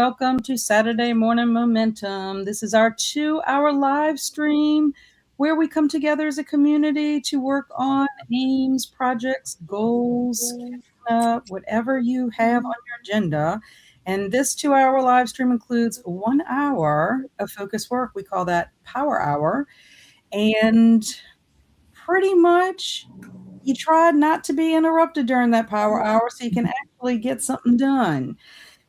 welcome to Saturday Morning Momentum. This is our 2-hour live stream where we come together as a community to work on aims, projects, goals, whatever you have on your agenda. And this 2-hour live stream includes 1 hour of focus work. We call that Power Hour. And pretty much you try not to be interrupted during that power hour so you can actually get something done.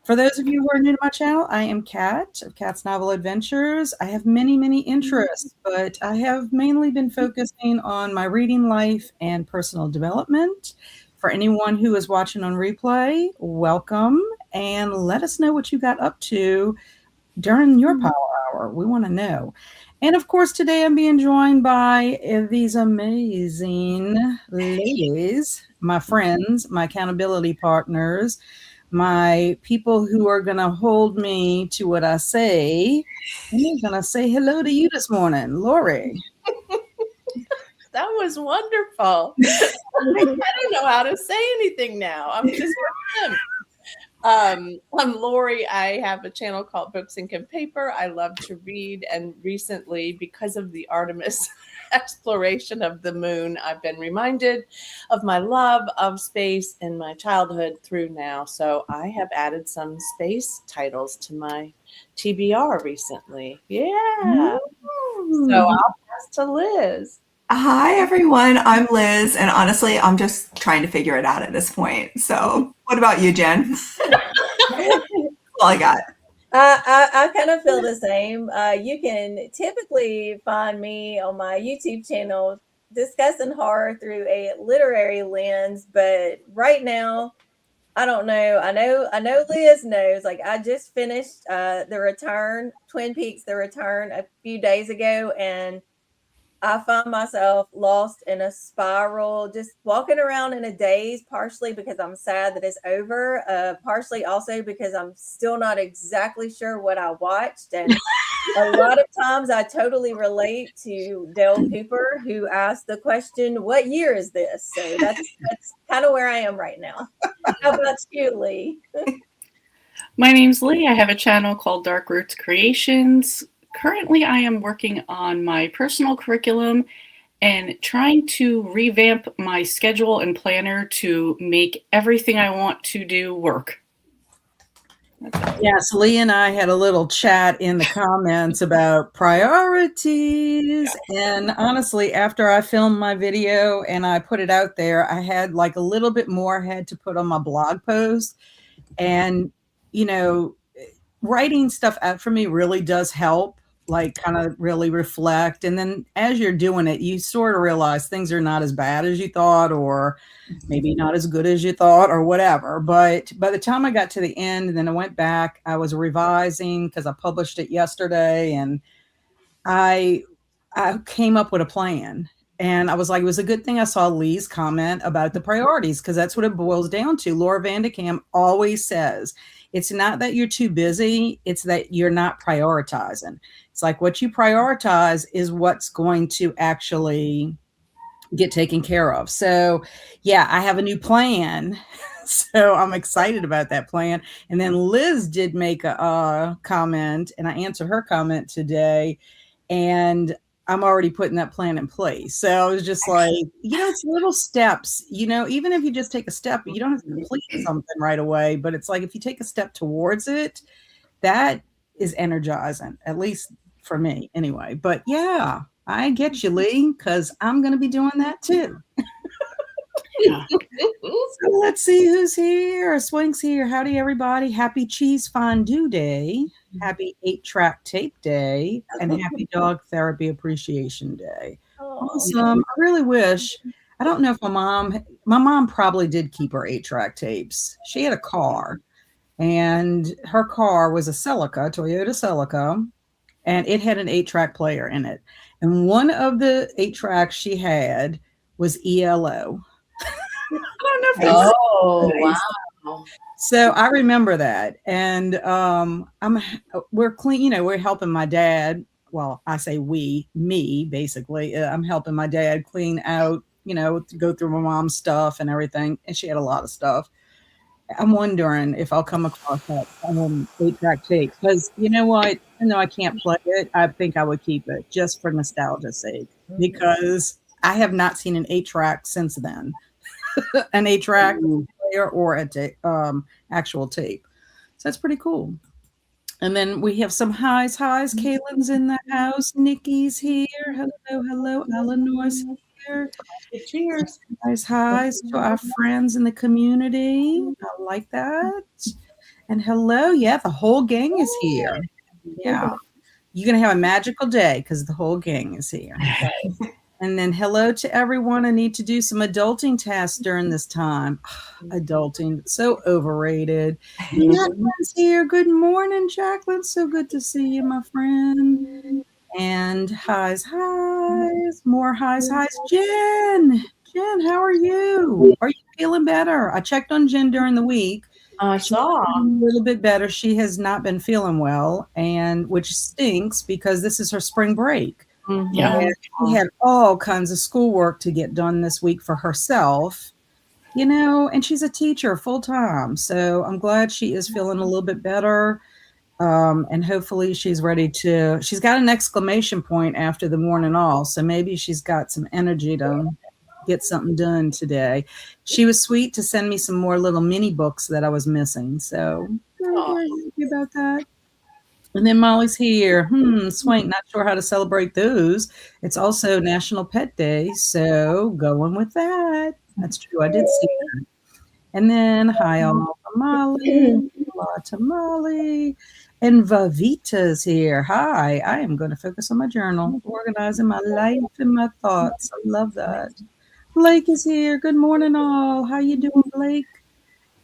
For those of you who are new to my channel, I am Kat of Kat's Novel Adventures. I have many, many interests, but I have mainly been focusing on my reading life and personal development. For anyone who is watching on replay, welcome, and let us know what you got up to during your power hour. We want to know. And of course, today I'm being joined by these amazing ladies, my friends, my accountability partners, my people who are going to hold me to what I say. And they're going to say hello to you this morning, Laurie. That was wonderful. I don't know how to say anything now. I'm just with him. I'm Laurie. I have a channel called Books, Ink, and Paper. I love to read, and recently, because of the Artemis exploration of the moon, I've been reminded of my love of space in my childhood through now. So I have added some space titles to my TBR recently. Yeah. So I'll pass to Liz. Hi, everyone. I'm Liz, and honestly, I'm just trying to figure it out at this point. So what about you, Jen? That's all I got. I kind of feel the same. You can typically find me on my YouTube channel discussing horror through a literary lens, but right now, I don't know. I know Liz knows. Like, I just finished Twin Peaks: The Return a few days ago, and I found myself lost in a spiral, just walking around in a daze, partially because I'm sad that it's over, partially also because I'm still not exactly sure what I watched. And a lot of times I totally relate to Dale Cooper, who asked the question, "What year is this?" So that's kind of where I am right now. How about you, Lee? My name's Lee. I have a channel called Dark Roots Creations. Currently, I am working on my personal curriculum and trying to revamp my schedule and planner to make everything I want to do work. Yes, Lee and I had a little chat in the comments about priorities. And honestly, after I filmed my video and I put it out there, I had like a little bit more I had to put on my blog post. And, you know, writing stuff out for me really does help, like kind of really reflect. And then as you're doing it, you sort of realize things are not as bad as you thought, or maybe not as good as you thought, or whatever. But by the time I got to the end, and then I went back, I was revising because I published it yesterday, and I came up with a plan. And I was like, it was a good thing I saw Lee's comment about the priorities, because that's what it boils down to. Laura Vanderkam always says, it's not that you're too busy, it's that you're not prioritizing. It's like what you prioritize is what's going to actually get taken care of. So yeah, I have a new plan. So I'm excited about that plan. And then Liz did make a comment, and I answered her comment today. And I'm already putting that plan in place. So I was just like, it's little steps, even if you just take a step, you don't have to complete something right away, but it's like, if you take a step towards it, that is energizing, at least for me anyway. But yeah, I get you, Lee, because I'm going to be doing that too. So let's see who's here. Swink's here. Howdy, everybody. Happy Cheese Fondue Day. Happy 8-track tape day. And happy Dog Therapy Appreciation Day. Awesome. I really wish, I don't know if my mom probably did keep her 8-track tapes. She had a car, and her car was a Celica, Toyota Celica, and it had an 8-track player in it. And one of the 8 tracks she had was ELO. I don't know if nice. Wow. So I remember that. And we're clean, we're helping my dad. Well, I say me, basically. I'm helping my dad clean out, to go through my mom's stuff and everything. And she had a lot of stuff. I'm wondering if I'll come across that 8-track tape because you know what? Even though I can't play it, I think I would keep it just for nostalgia's sake because I have not seen an 8-track since then. An 8-track player or actual tape. So that's pretty cool. And then we have some highs. Kaylin's in the house. Nikki's here. Hello. Eleanor's here. Cheers. Highs to our friends in the community. I like that. And hello. Yeah, the whole gang is here. Yeah. You're going to have a magical day because the whole gang is here. And then hello to everyone. I need to do some adulting tasks during this time. Adulting, so overrated. Jacqueline's here. Good morning, Jacqueline. So good to see you, my friend. And highs. More highs. Jen, how are you? Are you feeling better? I checked on Jen during the week. I saw a little bit better. She has not been feeling well, and which stinks because this is her spring break. Yeah. And she had all kinds of schoolwork to get done this week for herself, and she's a teacher full time. So I'm glad she is feeling a little bit better. And hopefully she's she's got an exclamation point after the morning all. So maybe she's got some energy to get something done today. She was sweet to send me some more little mini books that I was missing. So very happy about that. And then Molly's here. Swank, not sure how to celebrate those. It's also National Pet Day, so going with that. That's true. I did see that. And then hi all to Molly. Hello to Molly. And Vavita's here. Hi. I am going to focus on my journal, organizing my life and my thoughts. I love that. Blake is here. Good morning, all. How you doing, Blake?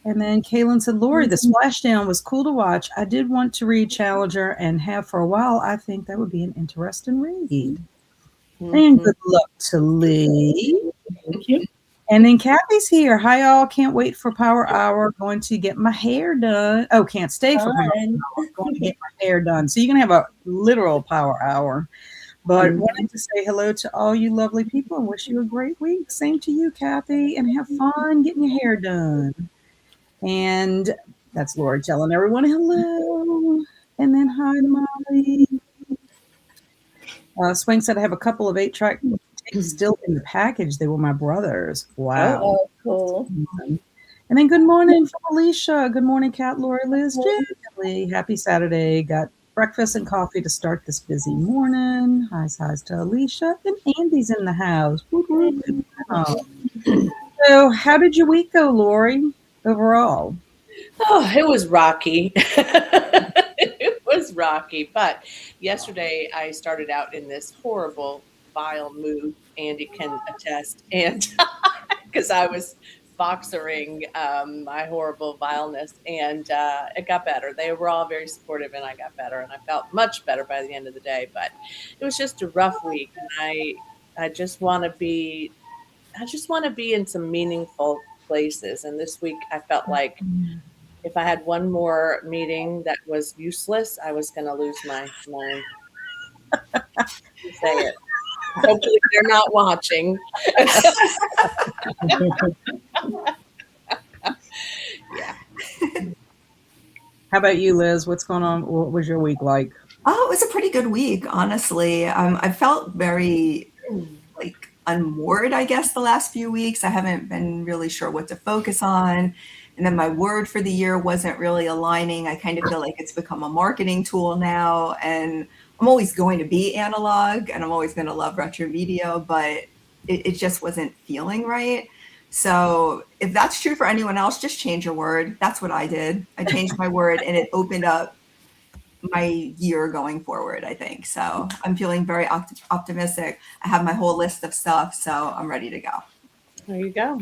And then Kaylin said, Laurie, the splashdown was cool to watch. I did want to read Challenger and have for a while. I think that would be an interesting read. And good luck to Lee. Thank you. And then Kathy's here. Hi, all. Can't wait for Power Hour. Going to get my hair done. Oh, can't stay for Power Hour. Going to get my hair done. So you're going to have a literal Power Hour. But wanted to say hello to all you lovely people and wish you a great week. Same to you, Kathy. And have fun getting your hair done. And that's Laurie telling everyone hello. And then hi to Molly. Swing said I have a couple of 8-track tapes still in the package. They were my brother's. Wow. Oh, cool. And then good morning from Alicia. Good morning, Kat, Laurie, Liz, Jen. Happy Saturday. Got breakfast and coffee to start this busy morning. Highs to Alicia. And Andy's in the house. So how did your week go, Laurie? Overall? Oh, it was rocky. It was rocky. But yesterday I started out in this horrible, vile mood. Andy can attest. And because I was boxering my horrible vileness, and it got better. They were all very supportive, and I got better, and I felt much better by the end of the day. But it was just a rough week, and I just want to be in some meaningful places. And this week I felt like if I had one more meeting that was useless, I was going to lose my mind. Say it. Hopefully they're not watching. Yeah. How about you, Liz? What's going on? What was your week like? Oh, it was a pretty good week, honestly. I felt very unmoored, I guess, the last few weeks. I haven't been really sure what to focus on. And then my word for the year wasn't really aligning. I kind of feel like it's become a marketing tool now. And I'm always going to be analog and I'm always going to love retro media, but it just wasn't feeling right. So if that's true for anyone else, just change your word. That's what I did. I changed my word and it opened up my year going forward, I think. So I'm feeling very optimistic. I have my whole list of stuff, so I'm ready to go. There you go.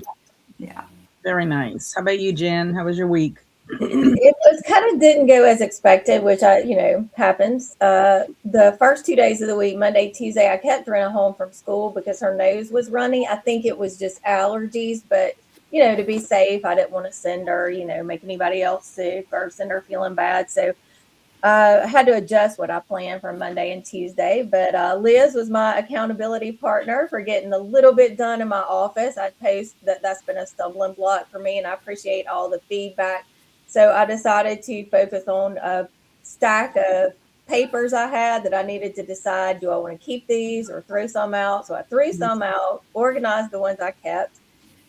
Yeah. Very nice. How about you, Jen? How was your week? It was kind of didn't go as expected, which happens. The first 2 days of the week, Monday, Tuesday, I kept Rena home from school because her nose was runny. I think it was just allergies, but to be safe, I didn't want to send her, make anybody else sick or send her feeling bad. So I had to adjust what I planned for Monday and Tuesday, but Liz was my accountability partner for getting a little bit done in my office. I post that's been a stumbling block for me, and I appreciate all the feedback. So I decided to focus on a stack of papers I had that I needed to decide, do I want to keep these or throw some out? So I threw some out, organized the ones I kept.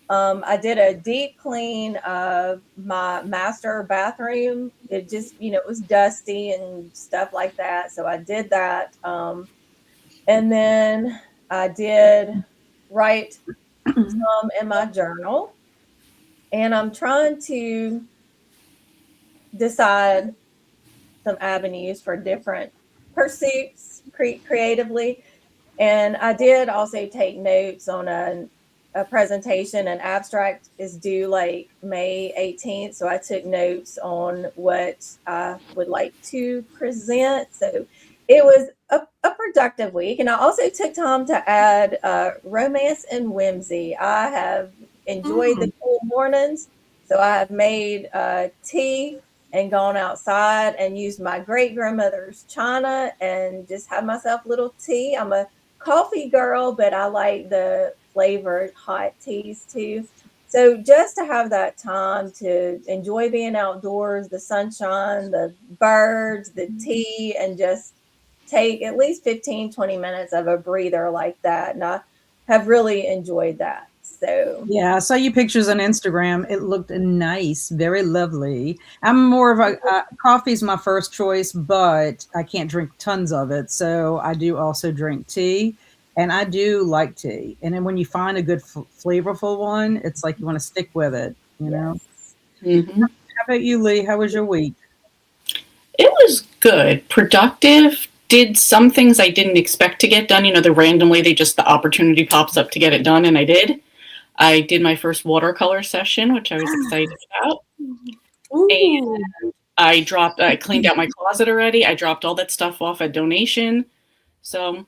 I did a deep clean of my master bathroom. It just, it was dusty and stuff like that. So I did that. And then I did write some in my journal. And I'm trying to decide some avenues for different pursuits creatively. And I did also take notes on a presentation. An abstract is due like May 18th. So I took notes on what I would like to present. So it was a productive week. And I also took time to add romance and whimsy. I have enjoyed the cool mornings. So I have made tea and gone outside and used my great grandmother's china and just had myself a little tea. I'm a coffee girl, but I like the flavored hot teas too. So just to have that time to enjoy being outdoors, the sunshine, the birds, the tea, and just take at least 15, 20 minutes of a breather like that. And I have really enjoyed that. So yeah, I saw your pictures on Instagram. It looked nice, very lovely. I'm more of a coffee's my first choice, but I can't drink tons of it. So I do also drink tea, and I do like tea. And then when you find a good flavorful one, it's like you want to stick with it, you know? Mm-hmm. How about you, Lee? How was your week? It was good, productive. Did some things I didn't expect to get done. The randomly the opportunity pops up to get it done, and I did. I did my first watercolor session, which I was excited about. Ooh. And I cleaned out my closet already. I dropped all that stuff off at donation. So,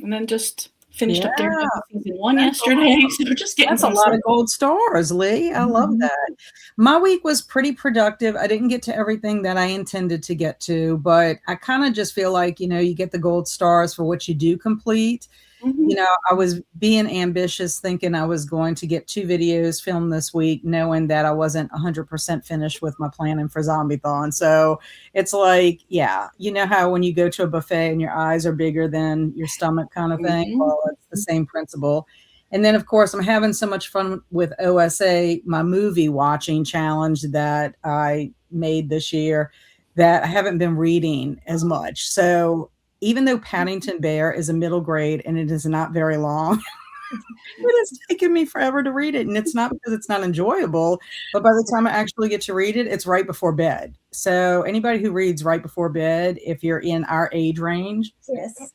and then just finished up Daredevil season 1 yesterday. So just getting That's a lot of gold stars, Lee. I love that. My week was pretty productive. I didn't get to everything that I intended to get to, but I kind of just feel like, you get the gold stars for what you do complete. Mm-hmm. I was being ambitious, thinking I was going to get 2 videos filmed this week, knowing that I wasn't 100% finished with my planning for Zombiethon. So it's like, yeah, you know how when you go to a buffet and your eyes are bigger than your stomach kind of thing? Mm-hmm. Well, it's the same principle. And then, of course, I'm having so much fun with OSA, my movie watching challenge that I made this year, that I haven't been reading as much. So even though Paddington Bear is a middle grade and it is not very long, it has taken me forever to read it. And it's not because it's not enjoyable, but by the time I actually get to read it, it's right before bed. So anybody who reads right before bed, if you're in our age range, yes.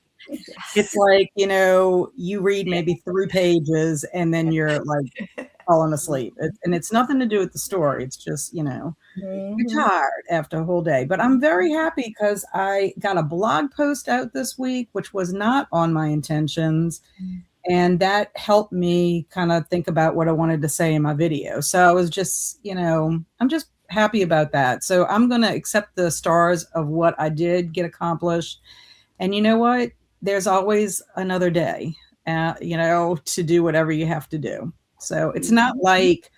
it's like, you read maybe 3 pages and then you're like falling asleep. And it's nothing to do with the story. It's just, you're tired after a whole day. But I'm very happy because I got a blog post out this week, which was not on my intentions. And that helped me kind of think about what I wanted to say in my video. So I was just, I'm just happy about that. So I'm going to accept the stars of what I did get accomplished. And you know what? There's always another day, to do whatever you have to do. So it's not like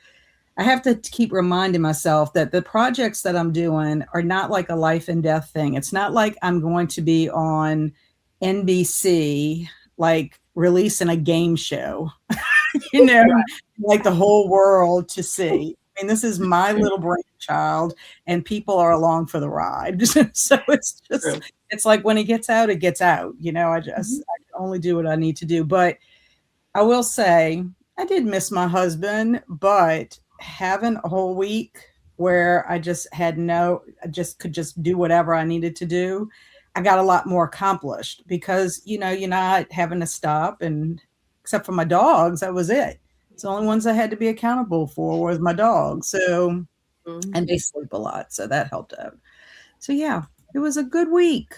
I have to keep reminding myself that the projects that I'm doing are not like a life and death thing. It's not like I'm going to be on NBC, like releasing a game show, like the whole world to see. I mean, this is my little brainchild and people are along for the ride. So it's just, it's like when it gets out, it gets out. I can only do what I need to do. But I will say, I did miss my husband, but having a whole week where I just could just do whatever I needed to do, I got a lot more accomplished because, you're not having to stop, and except for my dogs, that was it. It's the only ones I had to be accountable for was my dogs. So, and they sleep a lot. So that helped out. So yeah, it was a good week.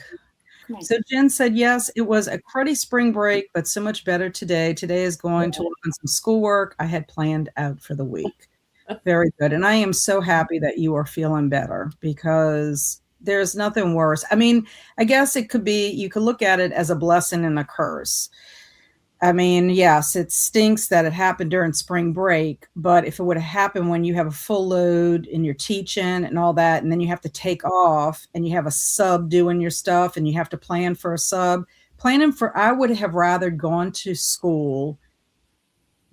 Nice. So Jen said, yes, it was a cruddy spring break, but so much better today. Today is going to work on some schoolwork I had planned out for the week. Very good. And I am so happy that you are feeling better because there's nothing worse. I mean, I guess it could be, you could look at it as a blessing and a curse. I mean, yes, it stinks that it happened during spring break, but if it would have happened when you have a full load and you're teaching and all that, and then you have to take off and you have a sub doing your stuff and you have to plan for a sub, I would have rather gone to school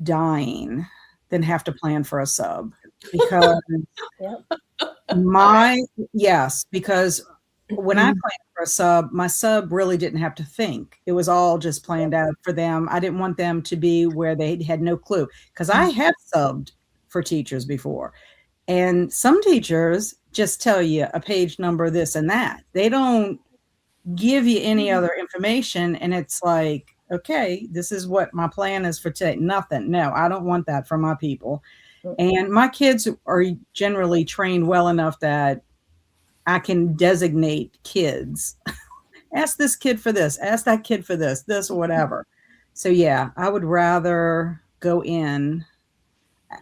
dying than have to plan for a sub, because because when I planned for a sub, my sub really didn't have to think. It was all just planned out for them. I didn't want them to be where they had no clue, because I have subbed for teachers before. And some teachers just tell you a page number, this and that. They don't give you any other information. And it's like, okay, this is what my plan is for today. Nothing. No, I don't want that for my people. And my kids are generally trained well enough that I can designate kids. Ask this kid for this, ask that kid for this or whatever. So yeah, I would rather go in.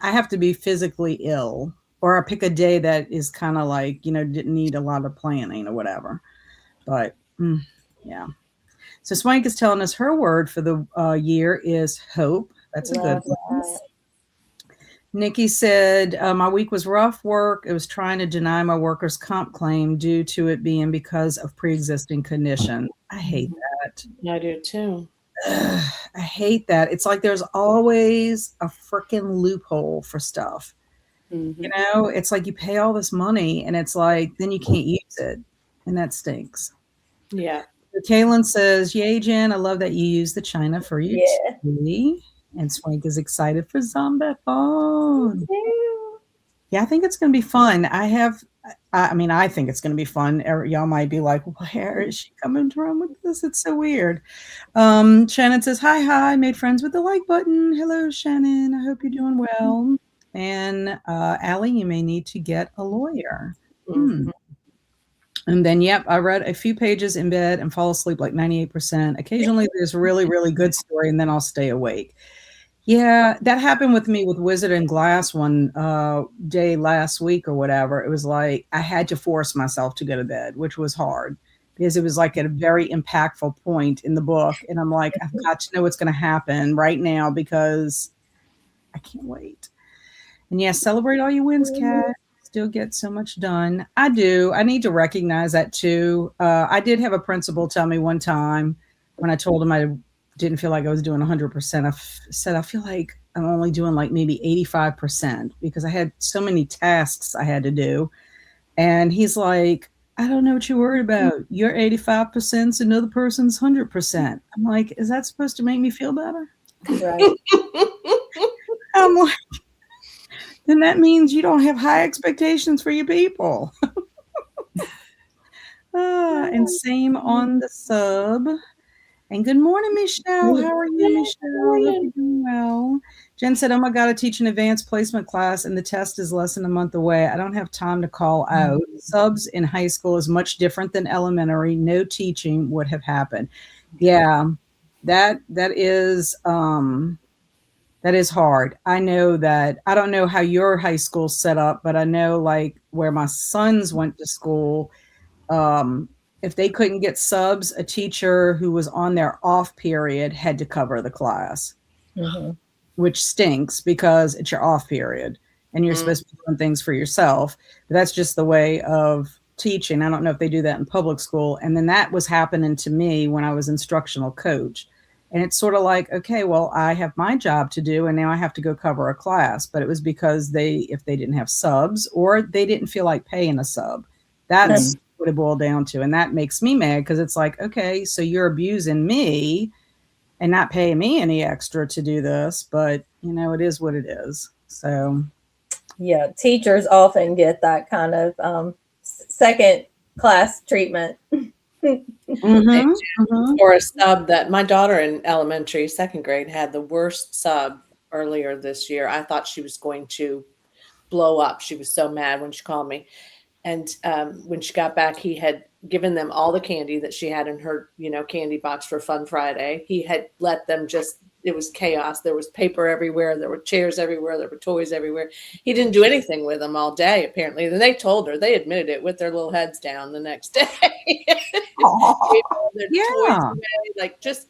I have to be physically ill, or I pick a day that is kind of like, didn't need a lot of planning or whatever. But yeah. So Swank is telling us her word for the year is hope. That's a good one. Nikki said, my week was rough work. It was trying to deny my workers' comp claim due to it being because of pre-existing condition. I hate that. I do too. I hate that. It's like there's always a freaking loophole for stuff. It's like you pay all this money and it's like, then you can't use it. And that stinks. Yeah. So Kaylin says, yay, Jen, I love that you use the China for you too. And Swank is excited for Zombathon. Yeah, I think it's going to be fun. I think it's going to be fun. Y'all might be like, where is she coming from with this? It's so weird. Shannon says, hi, made friends with the like button. Hello, Shannon. I hope you're doing well. And Allie, you may need to get a lawyer. And then, I read a few pages in bed and fall asleep like 98%. Occasionally there's really, really good story and then I'll stay awake. Yeah, that happened with me with Wizard and Glass one day last week or whatever. It was like I had to force myself to go to bed, which was hard because it was like at a very impactful point in the book. And I'm like, I've got to know what's going to happen right now because I can't wait. And celebrate all your wins, Kat. Still get so much done. I do. I need to recognize that too. I did have a principal tell me one time when I told him I didn't feel like I was doing 100%. I said, I feel like I'm only doing like maybe 85% because I had so many tasks I had to do. And he's like, I don't know what you're worried about. Your 85% is another person's 100%. I'm like, is that supposed to make me feel better? Right. I'm like, then that means you don't have high expectations for your people. And same on the sub. And good morning, Michelle. How are you, Michelle? Hope you're doing well. Jen said, oh my God, I teach an advanced placement class and the test is less than a month away. I don't have time to call out. Subs in high school is much different than elementary. No teaching would have happened. Yeah, that is hard. I know that. I don't know how your high school's set up, but I know like where my sons went to school, if they couldn't get subs, a teacher who was on their off period had to cover the class, which stinks because it's your off period and you're supposed to be doing things for yourself. But that's just the way of teaching. I don't know if they do that in public school. And then that was happening to me when I was instructional coach. And it's sort of like, okay, well, I have my job to do and now I have to go cover a class. But it was because if they didn't have subs or they didn't feel like paying a sub. That's what it boiled down to. And that makes me mad because it's like, okay, so you're abusing me and not paying me any extra to do this. But, it is what it is. So. Yeah, teachers often get that kind of second class treatment. Or a sub that my daughter in elementary, second grade, had the worst sub earlier this year. I thought she was going to blow up. She was so mad when she called me. And when she got back, he had given them all the candy that she had in her, candy box for Fun Friday. He had let them just it was chaos. There was paper everywhere. There were chairs everywhere. There were toys everywhere. He didn't do anything with them all day, apparently. Then they told her, they admitted it with their little heads down the next day. Gave all their toys Yeah. away, like just,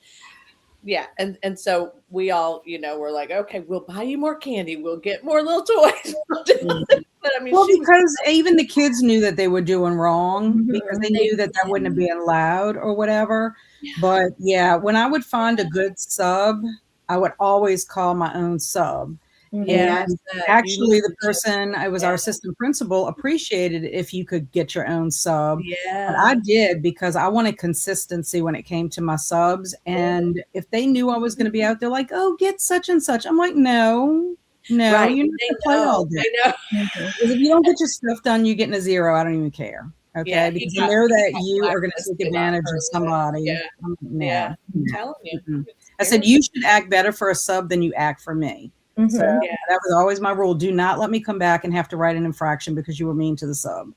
yeah. And so we all, were like, okay, we'll buy you more candy. We'll get more little toys. But I mean, Well, she was, because even the kids knew that they were doing wrong because they They knew that that wouldn't be allowed or whatever. Yeah. But yeah, when I would find a good sub, I would always call my own sub. yeah. And that actually, the unique- person, I was Yeah. our assistant principal, appreciated it if you could get your own sub. But I Yeah. did because I wanted consistency when it came to my subs. And if they knew I was going to be out there, like, oh, get such and such, I'm like, no, Right. you're not They going to play all know. day. They know. Because if you don't get your stuff done, you're getting a 0. I don't even care. Okay. Yeah, Because he I got- know he that got you are going to blacklisted take on advantage her of somebody. Yeah. No. Yeah. I'm No. telling you. Mm-mm. It's I said, scary. you should act better for a sub than you act for me. So Yeah. that was always my rule. Do not let me come back and have to write an infraction because you were mean to the sub.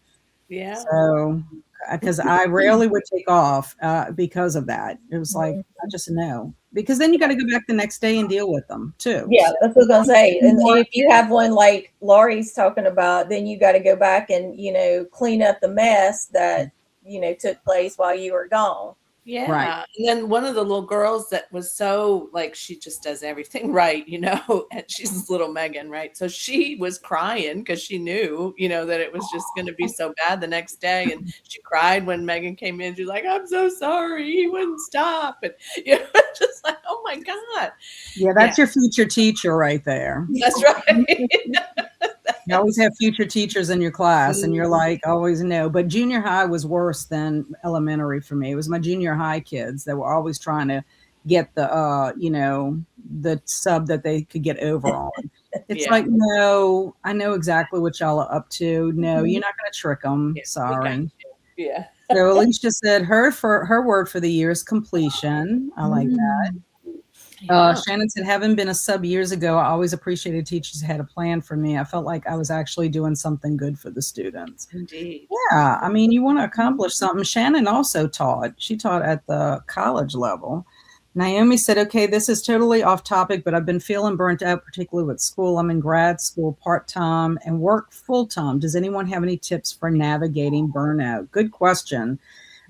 Yeah. So, because I rarely would take off because of that. It was like, I just know. Because then you got to go back the next day and deal with them too. Yeah, So, that's what I was gonna say. And if you have one like Laurie's talking about, then you got to go back and clean up the mess that took place while you were gone. Yeah. Right. And then one of the little girls that was so like, she just does everything right, and she's little Megan, right? So she was crying because she knew, that it was just going to be so bad the next day. And she cried when Megan came in. She's like, I'm so sorry. He wouldn't stop. And, just like, oh my God. Yeah, that's your future teacher right there. That's right. You always have future teachers in your class, and you're like, always no. But junior high was worse than elementary for me. It was my junior high kids that were always trying to get the, the sub that they could get over on. It's Yeah. like, no, I know exactly what y'all are up to. No, you're not going to trick them. Yeah, we got Sorry. you. Yeah. So Alicia said her word for the year is completion. I like that. Shannon said, having been a sub years ago, I always appreciated teachers who had a plan for me. I felt like I was actually doing something good for the students. Indeed. Yeah, I mean, you want to accomplish something. Shannon also taught. She taught at the college level. Naomi said, okay, this is totally off topic, but I've been feeling burnt out, particularly with school. I'm in grad school part-time and work full-time. Does anyone have any tips for navigating burnout? Good question.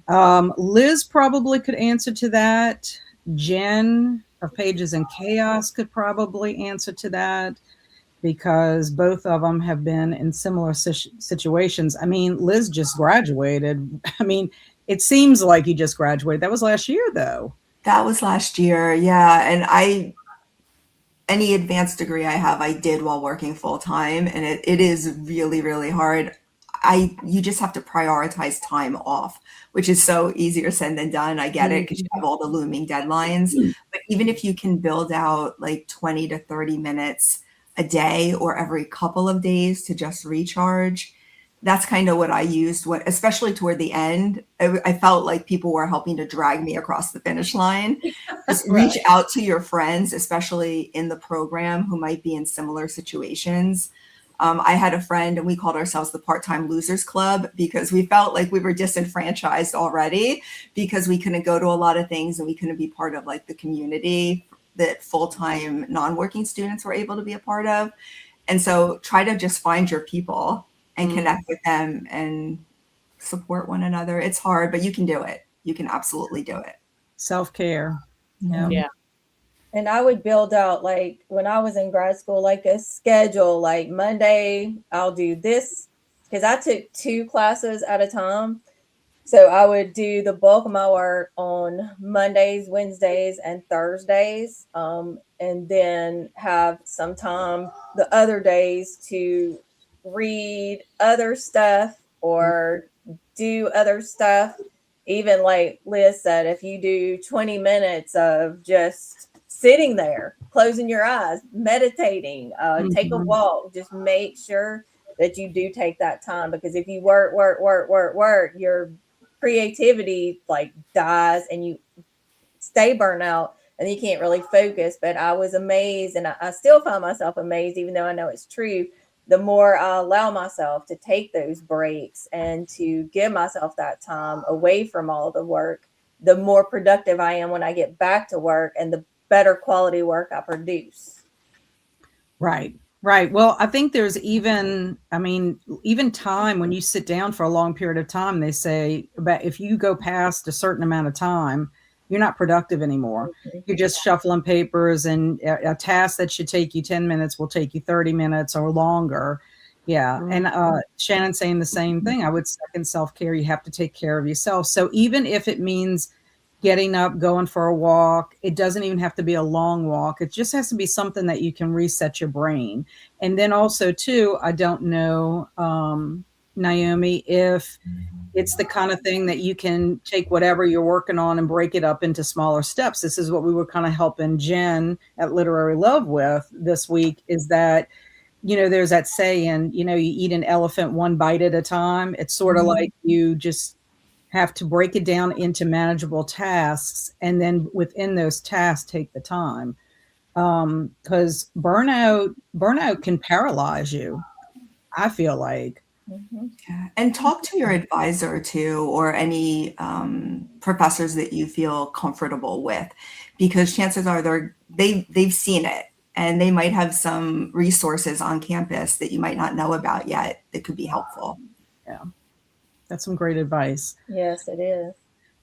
Liz probably could answer to that. Jen of Pages in Chaos could probably answer to that because both of them have been in similar situations. I mean, Liz just graduated. I mean, it seems like you just graduated. That was last year, though. That was last year, yeah. And any advanced degree I have, I did while working full time, and it is really, really hard. You just have to prioritize time off, which is so easier said than done. I get it because you have all the looming deadlines. But even if you can build out like 20 to 30 minutes a day or every couple of days to just recharge, that's kind of what I used, especially toward the end. I felt like people were helping to drag me across the finish line. Just reach out to your friends, especially in the program, who might be in similar situations. I had a friend and we called ourselves the Part-Time Losers Club because we felt like we were disenfranchised already because we couldn't go to a lot of things and we couldn't be part of like the community that full-time non-working students were able to be a part of. And so try to just find your people and connect with them and support one another. It's hard, but you can do it. You can absolutely do it. Self-care. Yeah. And I would build out, like when I was in grad school, like a schedule, like Monday, I'll do this because I took 2 classes at a time. So I would do the bulk of my work on Mondays, Wednesdays, and Thursdays. And then have some time the other days to read other stuff or do other stuff. Even like Liz said, if you do 20 minutes of just sitting there, closing your eyes, meditating, take a walk, just make sure that you do take that time, because if you work, your creativity like dies and you stay burnt out and you can't really focus. But I was amazed, and I still find myself amazed, even though I know it's true. The more I allow myself to take those breaks and to give myself that time away from all the work, the more productive I am when I get back to work, and the better quality work I produce. Right. Right. Well, I think there's even, I mean, even time when you sit down for a long period of time, they say about if you go past a certain amount of time, you're not productive anymore. You're just shuffling papers, and a task that should take you 10 minutes will take you 30 minutes or longer. Yeah. And Shannon's saying the same thing. I would second self-care. You have to take care of yourself. So even if it means getting up, going for a walk, it doesn't even have to be a long walk. It just has to be something that you can reset your brain. And then also too, I don't know, Naomi, if it's the kind of thing that you can take whatever you're working on and break it up into smaller steps. This is what we were kind of helping Jen at Literary Love with this week, is that, you know, there's that saying, you know, you eat an elephant one bite at a time. It's sort of like you just have to break it down into manageable tasks, and then within those tasks take the time, because burnout can paralyze you, I feel like. Yeah. And talk to your advisor too, or any professors that you feel comfortable with, because chances are they've seen it, and they might have some resources on campus that you might not know about yet that could be helpful. Yeah, that's some great advice. Yes, it is.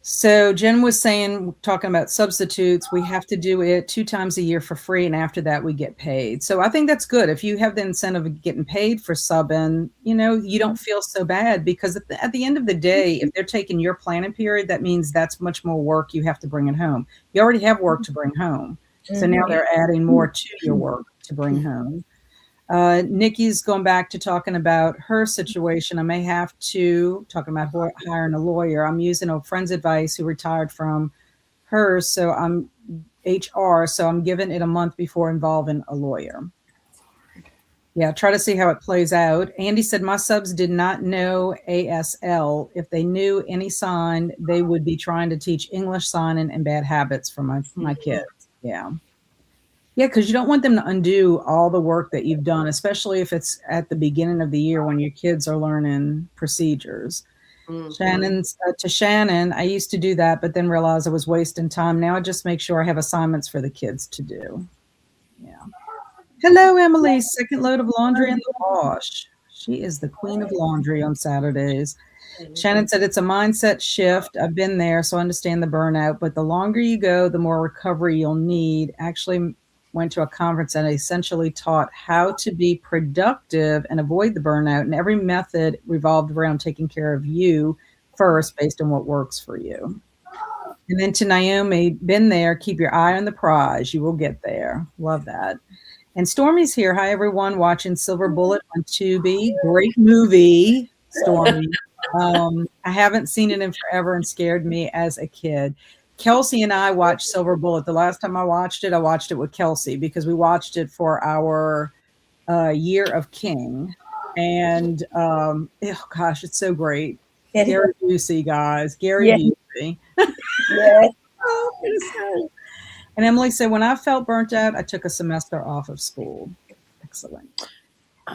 So Jen was saying, talking about substitutes, we have to do it 2 times a year for free, and after that we get paid. So I think that's good. If you have the incentive of getting paid for subbing, you know, you don't feel so bad, because at the end of the day, if they're taking your planning period, that means that's much more work you have to bring it home. You already have work to bring home. So now they're adding more to your work to bring home. Nikki's going back to talking about her situation. I may have to, talking about hiring a lawyer. I'm using a friend's advice who retired from hers. So I'm HR. So I'm giving it a month before involving a lawyer. Yeah, try to see how it plays out. Andy said, my subs did not know ASL. If they knew any sign, they would be trying to teach English signing and bad habits for my kids. Yeah. Yeah, because you don't want them to undo all the work that you've done, especially if it's at the beginning of the year when your kids are learning procedures. To Shannon, I used to do that, but then realized I was wasting time. Now I just make sure I have assignments for the kids to do. Yeah. Hello, Emily. Second load of laundry in the wash. She is the queen of laundry on Saturdays. Shannon said it's a mindset shift. I've been there, so I understand the burnout, but the longer you go, the more recovery you'll need. Actually went to a conference and essentially taught how to be productive and avoid the burnout. And every method revolved around taking care of you first based on what works for you. And then to Naomi, been there, keep your eye on the prize. You will get there. Love that. And Stormy's here. Hi, everyone, watching Silver Bullet on Tubi. Great movie, Stormy. I haven't seen it in forever and scared me as a kid. Kelsey and I watched Silver Bullet. The last time I watched it with Kelsey, because we watched it for our Year of King. And oh gosh, it's so great. Gary Busey, guys. Gary Busey. Yes. Oh, and Emily said, when I felt burnt out, I took a semester off of school. Excellent.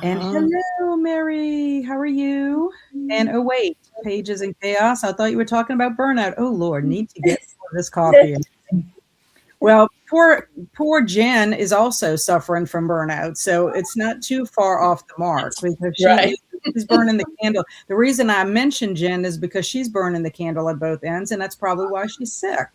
And hello, Mary. How are you? And oh, wait, Pages and Chaos. I thought you were talking about burnout. Oh, Lord, need to get this coffee. Well, poor Jen is also suffering from burnout. So it's not too far off the mark, because she's burning the candle. The reason I mentioned Jen is because she's burning the candle at both ends, and that's probably why she's sick.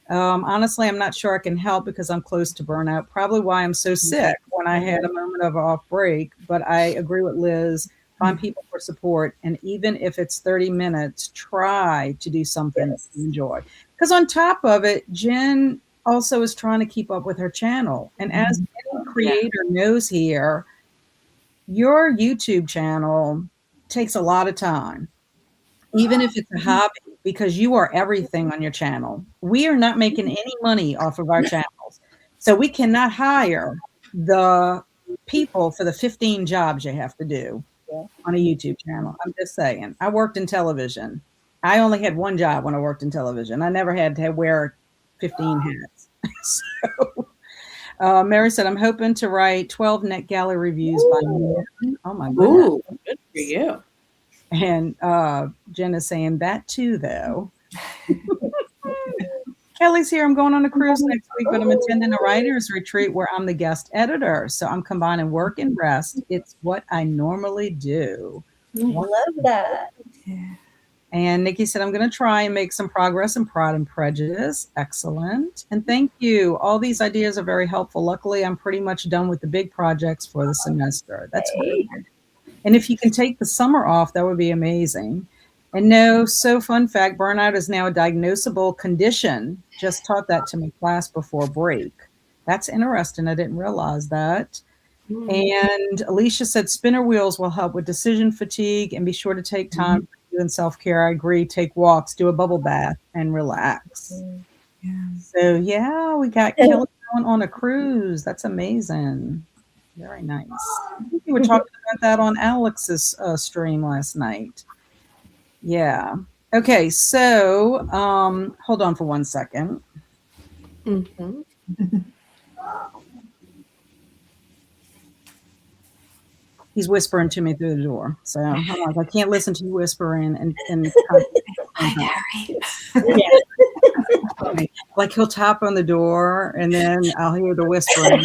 Honestly, I'm not sure I can help because I'm close to burnout. Probably why I'm so sick when I had a moment of off break. But I agree with Liz. Find people for support. And even if it's 30 minutes, try to do something you enjoy. Because on top of it, Jen also is trying to keep up with her channel. And as any creator knows here, your YouTube channel takes a lot of time, even if it's a hobby, because you are everything on your channel. We are not making any money off of our channels. So we cannot hire the people for the 15 jobs you have to do on a YouTube channel. I'm just saying. I worked in television. I only had one job when I worked in television. I never had to wear 15 hats. So Mary said, I'm hoping to write 12 NetGalley reviews by June. Oh my goodness. Ooh, good for you. And Jen is saying that too, though. Kelly's here. I'm going on a cruise next week, but I'm attending a writer's retreat where I'm the guest editor. So I'm combining work and rest. It's what I normally do. Love that. Yeah. And Nikki said, I'm going to try and make some progress in Pride and Prejudice. Excellent. And thank you. All these ideas are very helpful. Luckily, I'm pretty much done with the big projects for the semester. That's great. And if you can take the summer off, that would be amazing. And no, so fun fact, burnout is now a diagnosable condition. Just taught that to my class before break. That's interesting. I didn't realize that. And Alicia said spinner wheels will help with decision fatigue, and be sure to take time for you and self-care. I agree. Take walks, do a bubble bath, and relax. Yeah. So yeah, we got Kelly going on a cruise. That's amazing. Very nice. I think we were talking about that on Alex's stream last night. Yeah. Okay. So hold on for 1 second. Mhm. He's whispering to me through the door. So I'm like, I can't listen to you whispering and Hi, Harry. yeah. Like he'll tap on the door and then I'll hear the whispering.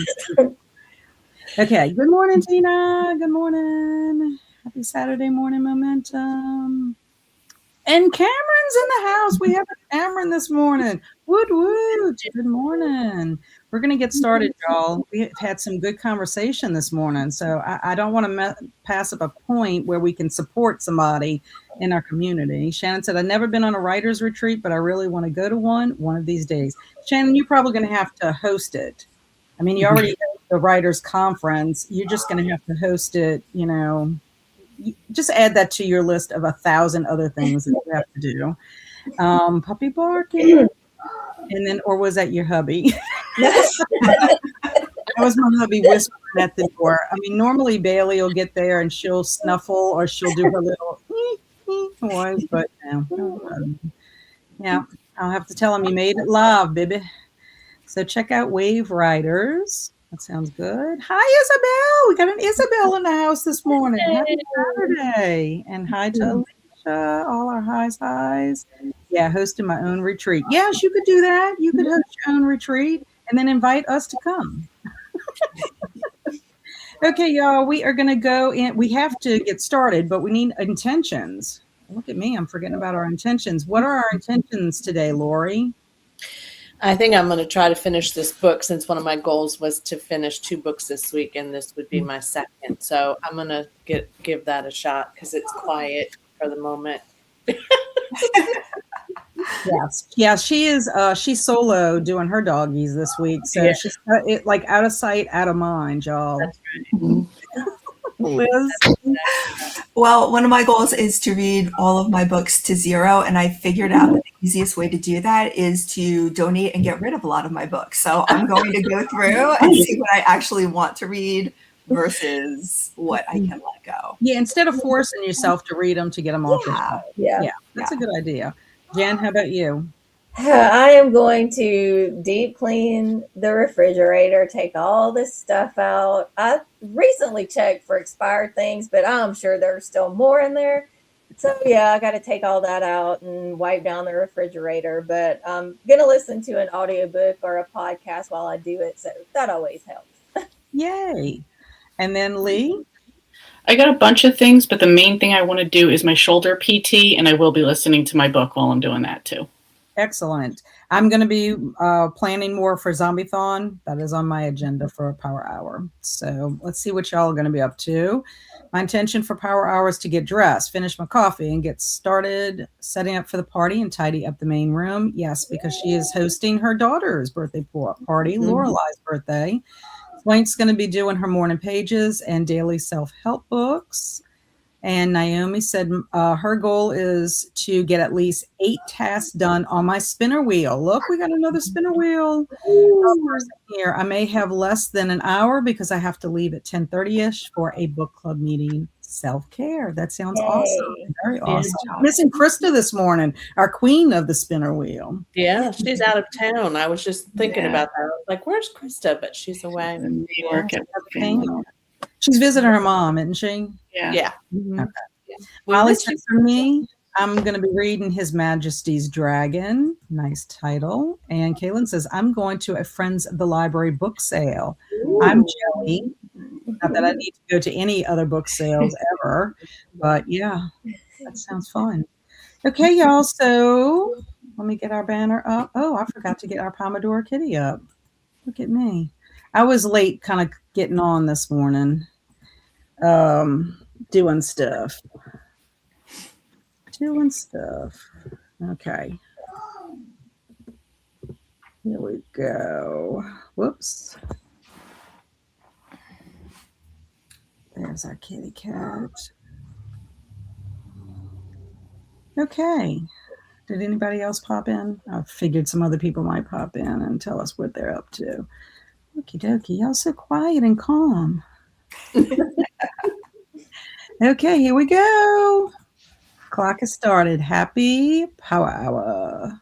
Okay. Good morning, Tina. Good morning. Happy Saturday morning momentum. And Cameron's in the house. We have a Cameron this morning. Woot woot. Good morning. We're going to get started, y'all. We've had some good conversation this morning. So I don't want to pass up a point where we can support somebody in our community. Shannon said, I've never been on a writer's retreat, but I really want to go to one of these days. Shannon, you're probably going to have to host it. I mean, you already have the writers conference. You're just going to have to host it, you know. Just add that to your list of 1,000 other things that you have to do. Puppy barking. And then, or was that your hubby? That was my hubby whispering at the door. I mean, normally Bailey will get there and she'll snuffle or she'll do her little noise, but no. Yeah, I'll have to tell him you made it live, baby. So check out Wave Riders. That sounds good. Hi, Isabel. We got an Isabel in the house this morning. Happy Saturday. And hi to Alicia. All our highs. Yeah, hosting my own retreat. Yes, you could do that. You could host your own retreat and then invite us to come. Okay, y'all, we are going to go in. We have to get started, but we need intentions. Look at me. I'm forgetting about our intentions. What are our intentions today, Laurie? I think I'm going to try to finish this book, since one of my goals was to finish 2 books this week, and this would be my second. So I'm going to give that a shot because it's quiet for the moment. Yes. Yeah, she is. She's solo doing her doggies this week. So she's like out of sight, out of mind, y'all. That's right. Liz? Well, one of my goals is to read all of my books to 0, and I figured out that the easiest way to do that is to donate and get rid of a lot of my books. So I'm going to go through and see what I actually want to read versus what I can let go. Yeah, instead of forcing yourself to read them to get them off your shelf. Yeah. That's a good idea. Jen, how about you? I am going to deep clean the refrigerator, take all this stuff out. I recently checked for expired things, but I'm sure there's still more in there. So yeah, I got to take all that out and wipe down the refrigerator. But I'm going to listen to an audiobook or a podcast while I do it. So that always helps. Yay. And then Lee? I got a bunch of things, but the main thing I want to do is my shoulder PT, and I will be listening to my book while I'm doing that too. Excellent. I'm going to be planning more for Zombie-thon. That is on my agenda for a Power Hour. So let's see what y'all are going to be up to. My intention for Power Hour is to get dressed, finish my coffee, and get started setting up for the party and tidy up the main room. Yes, because she is hosting her daughter's birthday party, Lorelai's birthday. Swank's going to be doing her morning pages and daily self-help books. And Naomi said her goal is to get at least 8 tasks done on my spinner wheel. Look, we got another spinner wheel. Here, I may have less than an hour because I have to leave at 10:30ish for a book club meeting. Self-care. That sounds awesome. Very awesome. Missing Krista this morning, our queen of the spinner wheel. Yeah, she's out of town. I was just thinking about that. I was like, where's Krista? But she's away. New York at family. She's visiting her mom, isn't she? Yeah. Yeah. Okay. Yeah. Molly said for me, I'm going to be reading His Majesty's Dragon. Nice title. And Kaylin says, I'm going to a friend's the library book sale. I'm jelly. Not that I need to go to any other book sales ever, but yeah, that sounds fun. Okay, y'all. So let me get our banner up. Oh, I forgot to get our Pomodoro Kitty up. Look at me. I was late kind of getting on this morning, doing stuff. Okay. Here we go. Whoops. There's our kitty cat. Okay. Did anybody else pop in? I figured some other people might pop in and tell us what they're up to. Okie dokie. Y'all so quiet and calm. Okay, here we go. Clock has started. Happy Power Hour.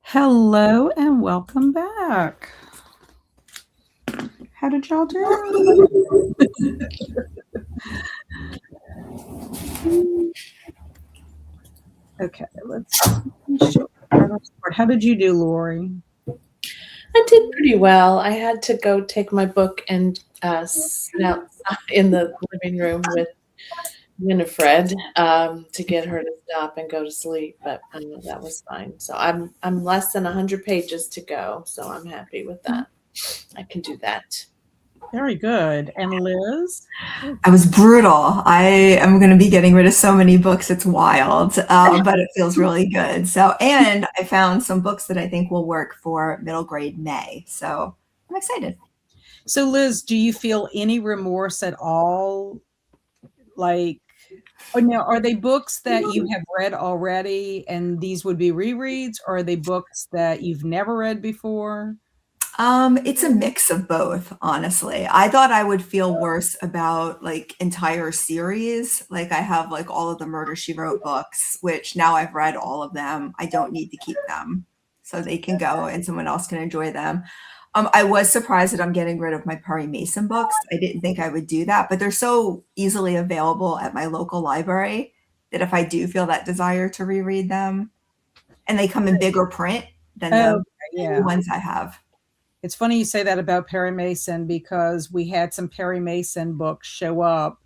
Hello and welcome back. How did y'all do? Okay, let's. How did you do, Laurie? I did pretty well. I had to go take my book and sit outside in the living room with Winifred to get her to stop and go to sleep, but that was fine. So I'm less than 100 pages to go, so I'm happy with that. I can do that. Very good. And Liz? I was brutal. I am going to be getting rid of so many books. It's wild, but it feels really good. So, and I found some books that I think will work for middle grade May. So I'm excited. So, Liz, do you feel any remorse at all? Like, oh, now, are they books that you have read already and these would be rereads, or are they books that you've never read before? It's a mix of both, honestly. I thought I would feel worse about like entire series. Like I have like all of the Murder She Wrote books, which now I've read all of them. I don't need to keep them. So they can go and someone else can enjoy them. I was surprised that I'm getting rid of my Perry Mason books. I didn't think I would do that, but they're so easily available at my local library that if I do feel that desire to reread them, and they come in bigger print than the ones I have. It's funny you say that about Perry Mason because we had some Perry Mason books show up.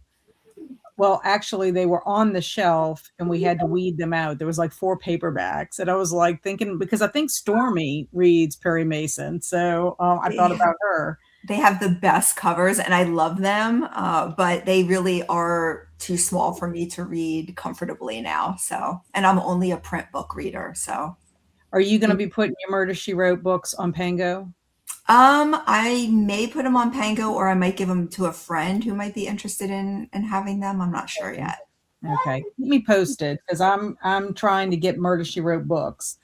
Well, actually, they were on the shelf and we had to weed them out. There was like 4 paperbacks. And I was like thinking, because I think Stormy reads Perry Mason. So I thought about her. They have the best covers and I love them, but they really are too small for me to read comfortably now. So, and I'm only a print book reader. So, are you going to be putting your Murder She Wrote books on Pango? I may put them on Pango or I might give them to a friend who might be interested in having them. I'm not sure yet. Okay. Keep me posted because I'm trying to get Murder She Wrote books.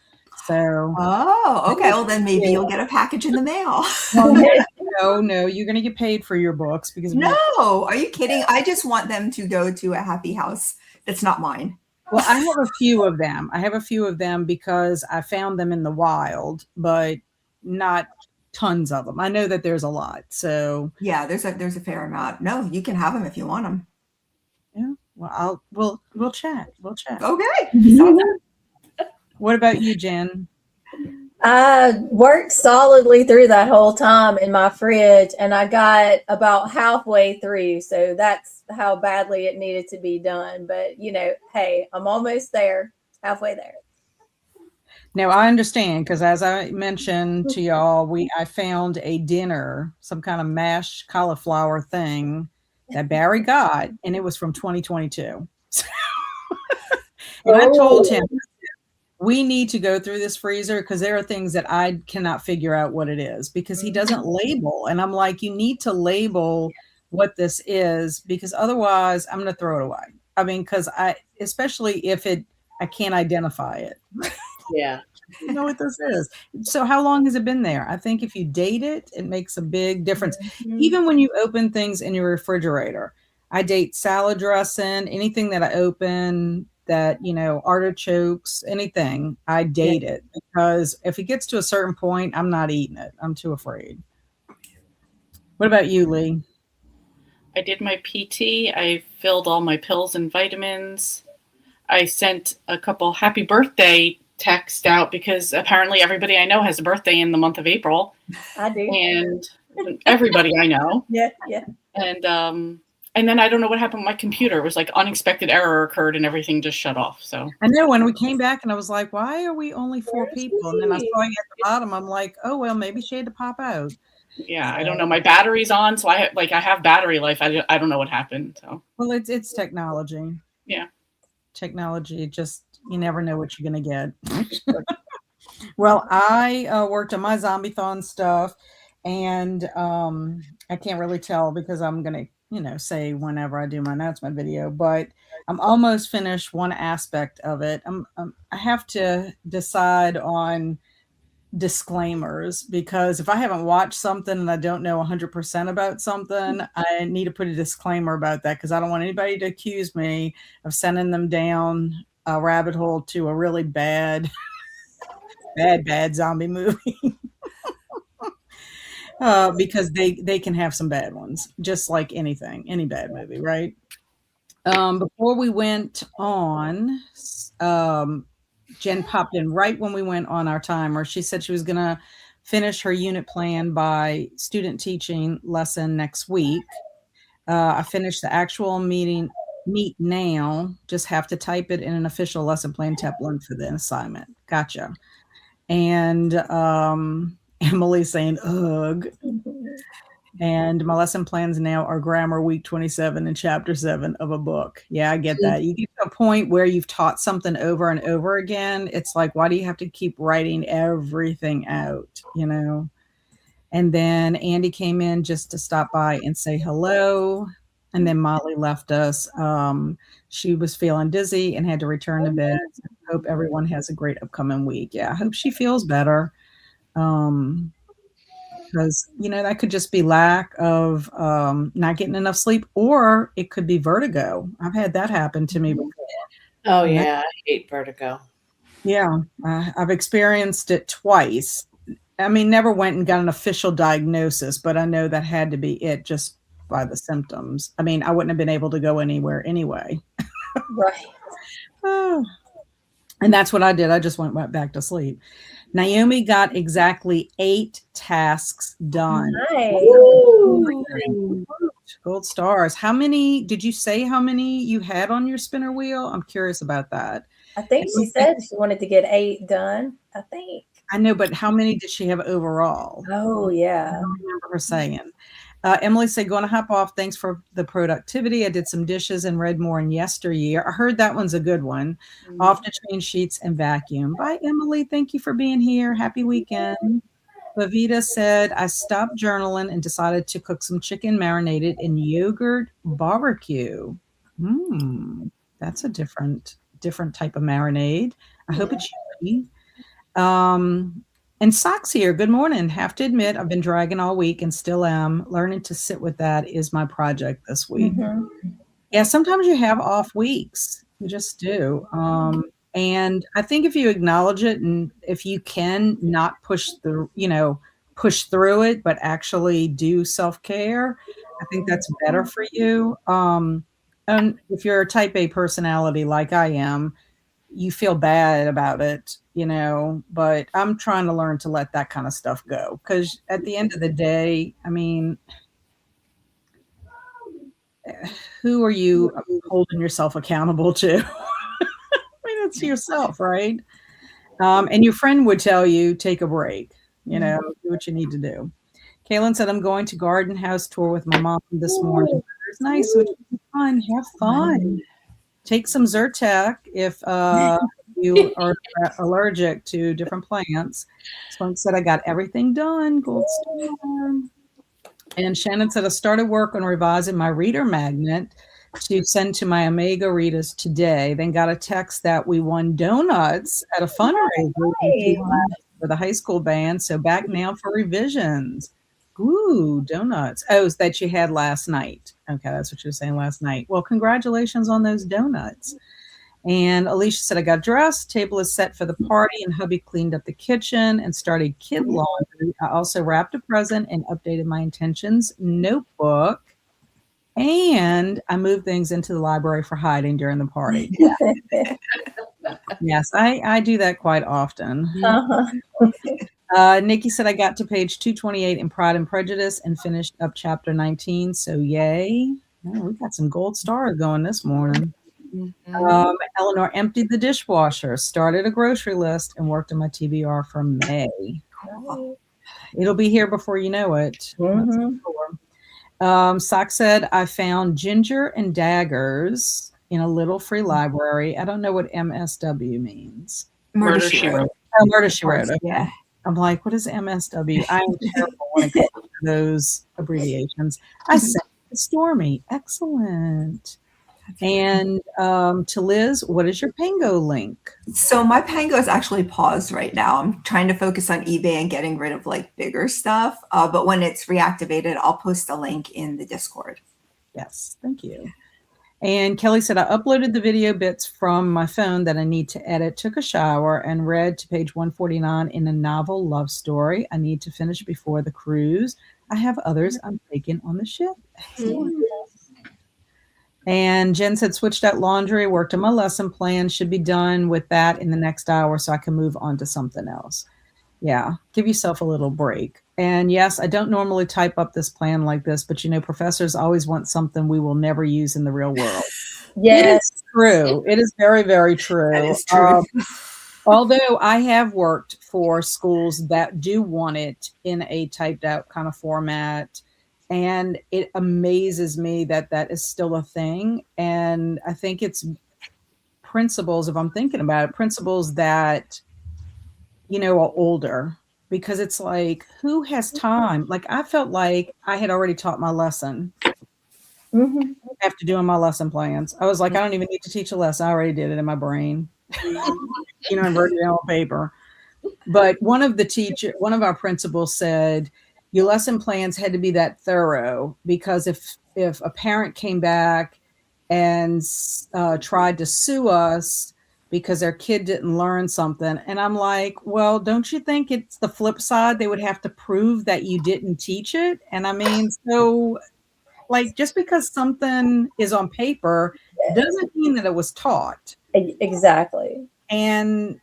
So okay. Well then maybe you'll get a package in the mail. No, you're gonna get paid for your books because are you kidding? I just want them to go to a happy house that's not mine. Well, I have a few of them. I have a few of them because I found them in the wild, but not tons of them. I know that there's a lot. So yeah, there's a fair amount. No, you can have them if you want them. Yeah. Well, we'll chat. We'll chat. Okay. What about you, Jen? I worked solidly through that whole time in my fridge and I got about halfway through. So that's how badly it needed to be done. But, you know, hey, I'm almost there, halfway there. Now I understand because as I mentioned to y'all, I found a dinner, some kind of mashed cauliflower thing that Barry got, and it was from 2022. And I told him, we need to go through this freezer because there are things that I cannot figure out what it is because he doesn't label. And I'm like, you need to label what this is because otherwise I'm going to throw it away. I mean, because especially if I can't identify it. Yeah. You know what this is. So how long has it been there? I think if you date it, it makes a big difference. Mm-hmm. Even when you open things in your refrigerator, I date salad dressing, anything that I open that, artichokes, anything, I date it because if it gets to a certain point, I'm not eating it. I'm too afraid. What about you, Lee? I did my PT. I filled all my pills and vitamins. I sent a couple happy birthday texts out because apparently everybody I know has a birthday in the month of April. I do. And everybody I know. Yeah. And then I don't know what happened with my computer. It was like unexpected error occurred and everything just shut off. So I know when we came back and I was like, why are we only 4 people? And then I saw you at the bottom. I'm like, oh, well, maybe she had to pop out. Yeah, so I don't know. My battery's on. So I have battery life. I don't know what happened. So well, it's technology. Yeah. Technology. Just, you never know what you're going to get. Well, I worked on my zombie-thon stuff and I can't really tell because I'm going to, say whenever I do my announcement video, but I'm almost finished one aspect of it. I have to decide on disclaimers because if I haven't watched something and I don't know 100% about something, I need to put a disclaimer about that because I don't want anybody to accuse me of sending them down a rabbit hole to a really bad bad zombie movie. Because they can have some bad ones, just like anything, any bad movie, right? Before we went on, Jen popped in right when we went on our timer. She said she was going to finish her unit plan by student teaching lesson next week. I finished the actual meet now, just have to type it in an official lesson plan template for the assignment. Gotcha. And Emily saying, ugh. And my lesson plans now are grammar week 27 and chapter 7 of a book. Yeah, I get that. You get to a point where you've taught something over and over again. It's like, why do you have to keep writing everything out, you know? And then Andy came in just to stop by and say hello. And then Molly left us. She was feeling dizzy and had to return to bed. So I hope everyone has a great upcoming week. Yeah, I hope she feels better. Because, you know, that could just be lack of not getting enough sleep, or it could be vertigo. I've had that happen to me before. Oh, yeah. I hate vertigo. Yeah, I've experienced it twice. I mean, never went and got an official diagnosis, but I know that had to be it just by the symptoms. I mean, I wouldn't have been able to go anywhere anyway. Right. And that's what I did. I just went back to sleep. Naomi got exactly 8 tasks done. Nice. Gold stars. How many, did you say how many you had on your spinner wheel? I'm curious about that. I think she said she wanted to get 8 done. I think. I know, but how many did she have overall? Oh, yeah. I don't remember her saying. Emily said, going to hop off. Thanks for the productivity. I did some dishes and read more in yesteryear. I heard that one's a good one. Mm-hmm. Off to change sheets and vacuum. Bye, Emily. Thank you for being here. Happy weekend. Lavita said, I stopped journaling and decided to cook some chicken marinated in yogurt barbecue. That's a different type of marinade. I hope it's yummy. And Socks here. Good morning. Have to admit, I've been dragging all week and still am. Learning to sit with that is my project this week. Yeah, sometimes you have off weeks. You just do. And I think if you acknowledge it and if you can not push through it, but actually do self-care, I think that's better for you. And if you're a type A personality like I am, you feel bad about it, you know, but I'm trying to learn to let that kind of stuff go. Because at the end of the day, I mean, who are you holding yourself accountable to? I mean, it's yourself, right? And your friend would tell you, take a break, you know, do what you need to do. Kaylin said, I'm going to garden house tour with my mom this morning. It's nice. Which is fun. Have fun. Take some Zyrtec if you are allergic to different plants. Spunk said, I got everything done. Gold star. And Shannon said, I started work on revising my reader magnet to send to my Omega readers today. Then got a text that we won donuts at a fundraiser for the high school band. So back now for revisions. Ooh, donuts. Oh, that you had last night. Okay, that's what you were saying last night. Well, congratulations on those donuts. And Alicia said, I got dressed. Table is set for the party, and hubby cleaned up the kitchen and started kid laundry. I also wrapped a present and updated my intentions notebook. And I moved things into the library for hiding during the party. Yes, I do that quite often. Nikki said, I got to page 228 in Pride and Prejudice and finished up chapter 19. So yay. Oh, we got some gold stars going this morning. Eleanor emptied the dishwasher, started a grocery list, and worked on my TBR for May. It'll be here before you know it. Sock said, I found Ginger and Daggers in a little free library. I don't know what MSW means. Murder, She Wrote. Oh, Murder, She Wrote. Okay. Yeah. I'm like, what is MSW? I am terrible when it comes to those abbreviations. I sent it to Stormy. Excellent. And to Liz, what is your Pango link? So my Pango is actually paused right now. I'm trying to focus on eBay and getting rid of like bigger stuff. But when it's reactivated, I'll post a link in the Discord. Yes, thank you. And Kelly said, I uploaded the video bits from my phone that I need to edit, took a shower, and read to page 149 in a novel love story I need to finish before the cruise. I have others I'm taking on the ship. Excellent. And Jen said, switched out laundry, worked on my lesson plan, should be done with that in the next hour so I can move on to something else. Yeah, give yourself a little break. And yes, I don't normally type up this plan like this, but professors always want something we will never use in the real world. Yes. It is true. It is very, very true. That is true. Although I have worked for schools that do want it in a typed out kind of format, and it amazes me that that is still a thing. And I think it's principals, if I'm thinking about it, principals that are older, because it's like, who has time? Like, I felt like I had already taught my lesson after doing my lesson plans. I was like, I don't even need to teach a lesson. I already did it in my brain, and wrote it on paper. But one of our principals said, your lesson plans had to be that thorough, because if a parent came back and tried to sue us because their kid didn't learn something. And I'm like, well, don't you think it's the flip side? They would have to prove that you didn't teach it. And I mean, so like, just because something is on paper doesn't mean that it was taught. Exactly. And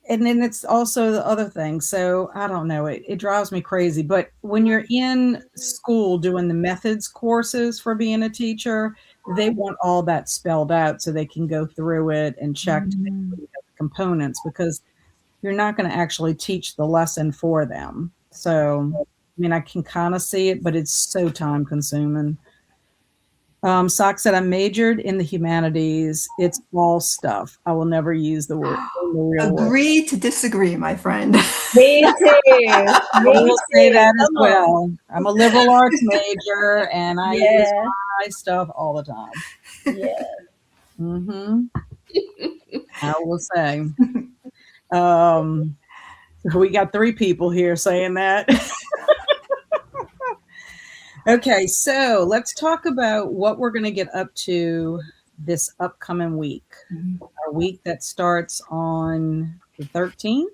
then it's also the other thing. So I don't know, it drives me crazy. But when you're in school doing the methods courses for being a teacher, they want all that spelled out so they can go through it and check the components, because you're not going to actually teach the lesson for them. So, I mean, I can kind of see it, but it's so time consuming. Sock said, I majored in the humanities. It's all stuff. I will never use the word in the real world. Agree to disagree, my friend. Me too. I will say that as well. I'm a liberal arts major, and I use my stuff all the time. Yeah. I will say. We got 3 people here saying that. Okay, so let's talk about what we're going to get up to this upcoming week. Our week that starts on the 13th.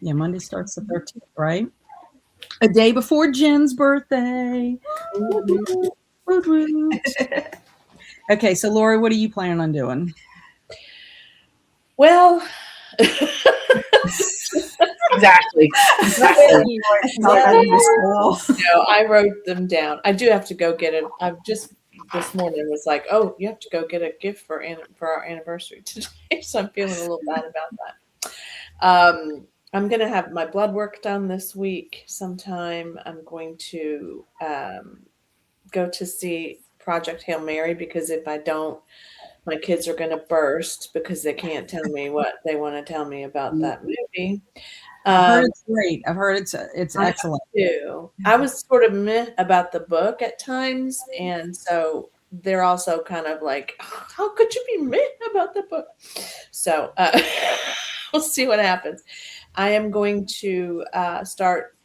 Monday starts the 13th, right? A day before Jen's birthday. Okay, so Laurie, what are you planning on doing? Well, Exactly. I wrote them down. I do have to go get it. I've just this morning was like, oh, you have to go get a gift for our anniversary today. So I'm feeling a little bad about that. I'm going to have my blood work done this week sometime. I'm going to go to see Project Hail Mary, because if I don't, my kids are going to burst because they can't tell me what they want to tell me about that movie. I've heard it's great. I've heard it's excellent. Too. I was sort of meh about the book at times, and so they're also kind of like, how could you be meh about the book? So we'll see what happens. I am going to start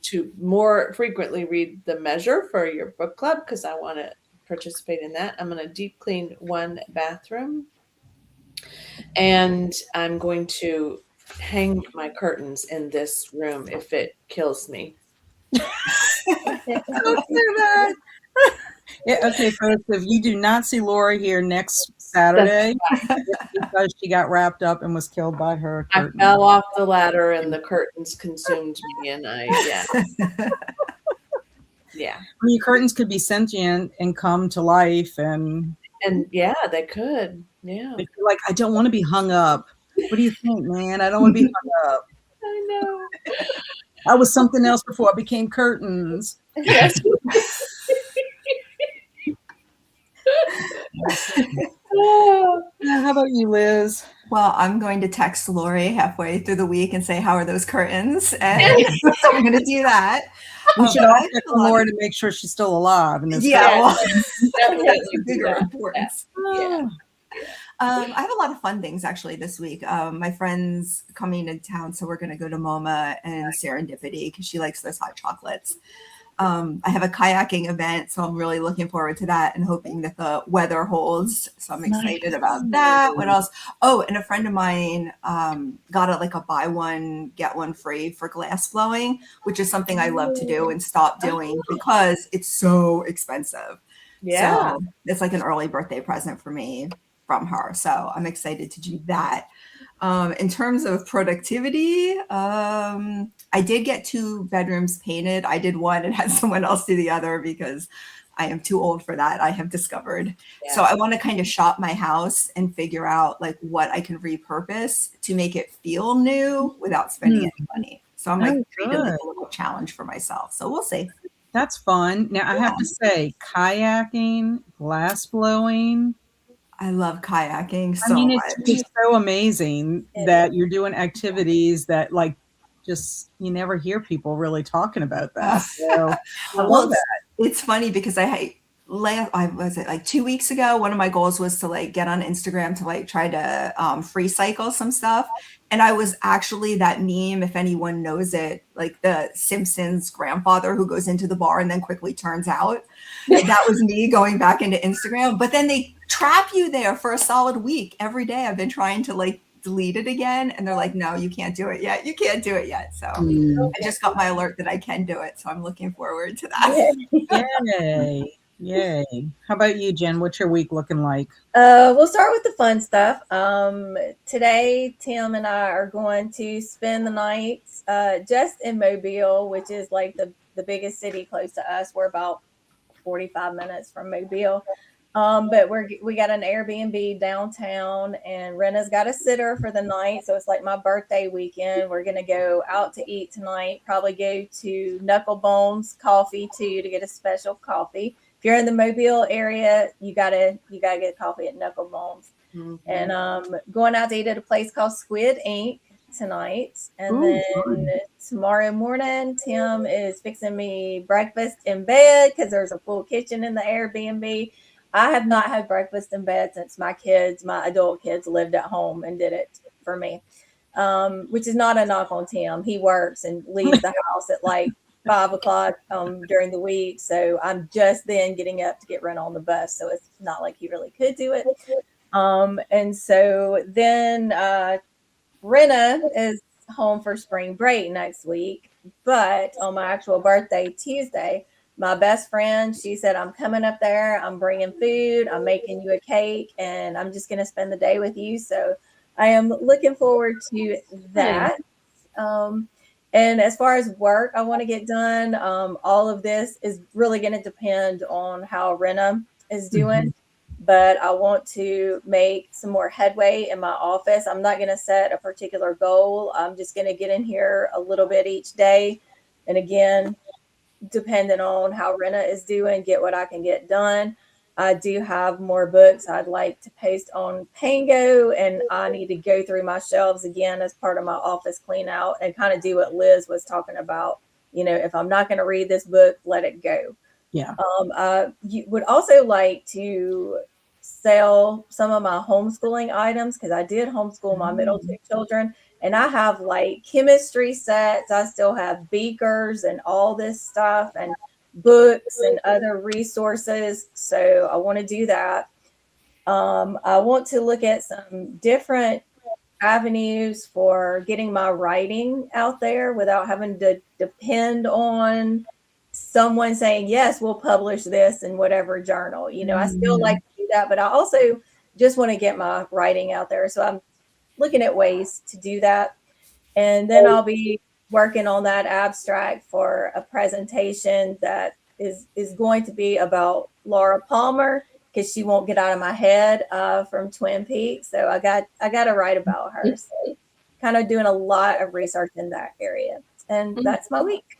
to more frequently read The Measure for your book club, because I want to participate in that. I'm going to deep clean one bathroom, and I'm going to hang my curtains in this room if it kills me. Don't do that. Okay, folks, if you do not see Laurie here next Saturday, it's because she got wrapped up and was killed by her curtain. I fell off the ladder and the curtains consumed me, and yeah. Well, your curtains could be sentient and come to life, and yeah, they could. Yeah. They're like, I don't want to be hung up. What do you think, man? I don't want to be hung up. I know. I was something else before I became curtains. Yes. How about you, Liz? Well, I'm going to text Laurie halfway through the week and say, how are those curtains? And I'm going to do that. We should all check on Laurie to make sure she's still alive. In this that's the bigger importance. Yeah. I have a lot of fun things actually this week. My friend's coming in town, so we're going to go to MoMA and Serendipity because she likes those hot chocolates. I have a kayaking event, so I'm really looking forward to that and hoping that the weather holds. So I'm excited about that. What else? Oh, and a friend of mine got a buy one, get one free for glass blowing, which is something I love to do and stop doing because it's so expensive. Yeah. So it's like an early birthday present for me from her. So I'm excited to do that. In terms of productivity, I did get 2 bedrooms painted. I did one and had someone else do the other because I am too old for that, I have discovered. Yeah. So I want to kind of shop my house and figure out like what I can repurpose to make it feel new without spending any money. So I'm like creating like a little challenge for myself. So we'll see. That's fun. Now I have to say, kayaking, glass blowing. I love kayaking I so mean, much. it's just so amazing that you're doing activities that like just you never hear people really talking about that. So I love that. It's funny because I was it like 2 weeks ago, one of my goals was to like get on Instagram to like try to free cycle some stuff. And I was actually that meme, if anyone knows it, like the Simpsons grandfather who goes into the bar and then quickly turns out. That was me going back into Instagram. But then they trap you there for a solid week. Every day I've been trying to like delete it again. And they're like, no, you can't do it yet. You can't do it yet. So I just got my alert that I can do it. So I'm looking forward to that. Yay. Yay. How about you, Jen? What's your week looking like? We'll start with the fun stuff. Today, Tim and I are going to spend the night just in Mobile, which is like the biggest city close to us. We're about 45 minutes from Mobile. But we got an Airbnb downtown, and Rena's got a sitter for the night. So it's like my birthday weekend. We're going to go out to eat tonight, probably go to Knucklebones Coffee too to get a special coffee. If you're in the Mobile area, you gotta get coffee at Knucklebones. Mm-hmm. And going out to eat at a place called Squid Ink tonight. And then tomorrow morning, Tim is fixing me breakfast in bed because there's a full kitchen in the Airbnb. I have not had breakfast in bed since my adult kids lived at home and did it for me, which is not a knock on Tim. He works and leaves the house at like 5 o'clock during the week. So I'm just then getting up to get Rena on the bus. So it's not like he really could do it. And so then Rena is home for spring break next week. But on my actual birthday, Tuesday, my best friend, she said, I'm coming up there. I'm bringing food. I'm making you a cake. And I'm just going to spend the day with you. So I am looking forward to that. And as far as work I want to get done, all of this is really going to depend on how Rena is doing. Mm-hmm. But I want to make some more headway in my office. I'm not going to set a particular goal. I'm just going to get in here a little bit each day. And again, depending on how Rena is doing, get what I can get done. I do have more books I'd like to post on Pango, and I need to go through my shelves again as part of my office clean out and kind of do what Liz was talking about. You know, if I'm not going to read this book, let it go. Yeah. You would also like to sell some of my homeschooling items because I did homeschool my middle 2 children, and I have like chemistry sets. I still have beakers and all this stuff and books and other resources. So I want to do that. I want to look at some different avenues for getting my writing out there without having to depend on someone saying, yes, we'll publish this in whatever journal. You know, I still like to do that, but I also just want to get my writing out there. So I'm looking at ways to do that. And then I'll be working on that abstract for a presentation that is going to be about Laura Palmer, because she won't get out of my head from Twin Peaks. So I got to write about her. So kind of doing a lot of research in that area. And that's my week.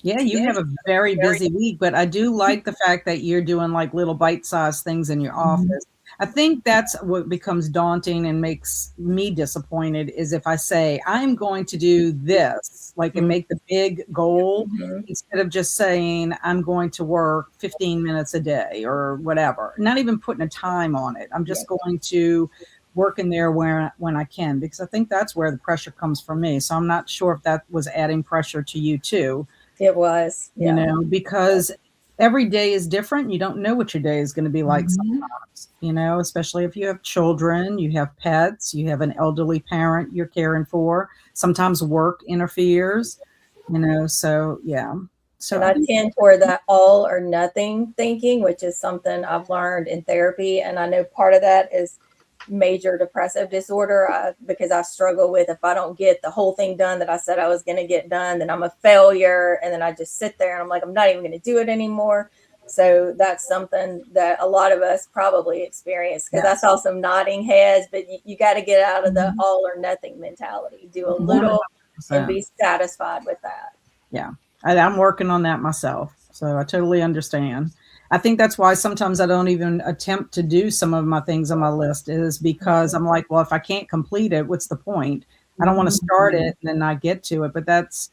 Yeah, you have a very busy week, but I do like the fact that you're doing like little bite-sized things in your office. I think that's what becomes daunting and makes me disappointed is if I say, I'm going to do this, like and make the big goal instead of just saying, I'm going to work 15 minutes a day or whatever, not even putting a time on it. I'm just going to work in there when I can, because I think that's where the pressure comes from me. So I'm not sure if that was adding pressure to you too. It was, you know, because every day is different. You don't know what your day is going to be like sometimes, you know, especially if you have children, you have pets, you have an elderly parent you're caring for. Sometimes work interferes, you know, so yeah. So And I tend toward that all or nothing thinking, which is something I've learned in therapy. And I know part of that is major depressive disorder because I struggle with, if I don't get the whole thing done that I said I was going to get done, then I'm a failure. And then I just sit there and I'm like, I'm not even going to do it anymore. So that's something that a lot of us probably experience, because I saw some nodding heads, but you got to get out of the all or nothing mentality. Do a little 100%. and be satisfied with that. Yeah. I'm working on that myself. So I totally understand. I think that's why sometimes I don't even attempt to do some of my things on my list, is because I'm like, well, if I can't complete it, what's the point? I don't want to start it and then not get to it. But that's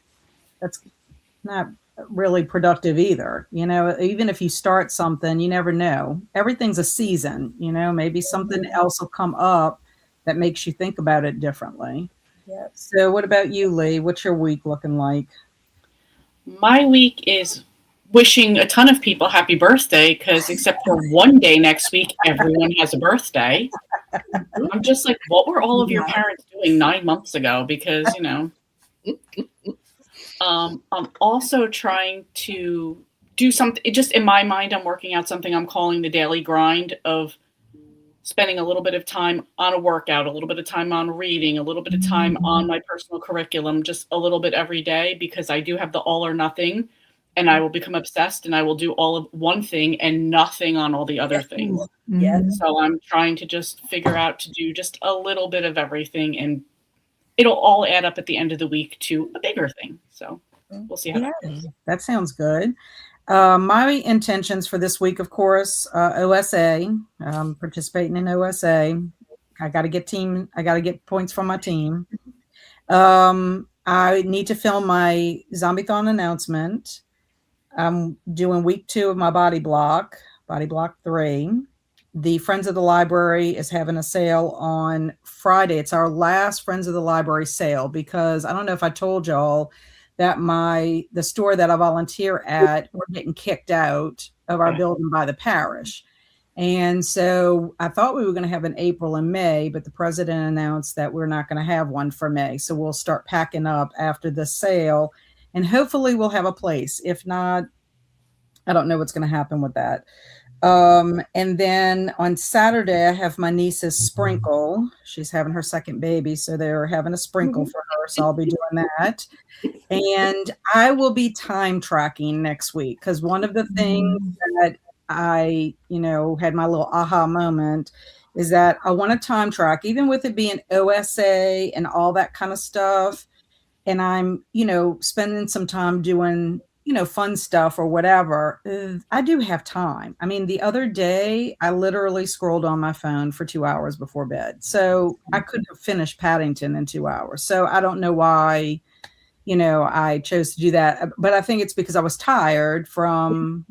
not really productive either. You know, even if you start something, you never know. Everything's a season, you know, maybe something else will come up that makes you think about it differently. Yep. So what about you, Lee? What's your week looking like? My week is wishing a ton of people happy birthday, because except for one day next week, everyone has a birthday. I'm just like, what were all of your parents doing 9 months ago? Because, you know, I'm also trying to do something. Just in my mind, I'm working out something I'm calling the daily grind of spending a little bit of time on a workout, a little bit of time on reading, a little bit of time on my personal curriculum, just a little bit every day, because I do have the all or nothing, and I will become obsessed and I will do all of one thing and nothing on all the other things. Yes. So I'm trying to just figure out to do just a little bit of everything, and it'll all add up at the end of the week to a bigger thing. So we'll see how that goes. That sounds good. My intentions for this week, of course, OSA, participating in OSA. I got to get points from my team. I need to film my Zombie-thon announcement. I'm doing week 2 of my Body Block 3. The Friends of the Library is having a sale on Friday. It's our last Friends of the Library sale, because I don't know if I told y'all that the store that I volunteer at, we're getting kicked out of our building by the parish. And so I thought we were going to have an April and May, but the president announced that we're not going to have one for May. So we'll start packing up after the sale, and hopefully we'll have a place. If not, I don't know what's going to happen with that. And then on Saturday, I have my niece's sprinkle. She's having her second baby, so they're having a sprinkle for her. So I'll be doing that. And I will be time tracking next week, because one of the things that I, had my little aha moment is that I want to time track, even with it being OSA and all that kind of stuff. And I'm, spending some time doing, fun stuff or whatever. I do have time. I mean, the other day, I literally scrolled on my phone for 2 hours before bed. So I could have finished Paddington in 2 hours. So I don't know why, I chose to do that. But I think it's because I was tired from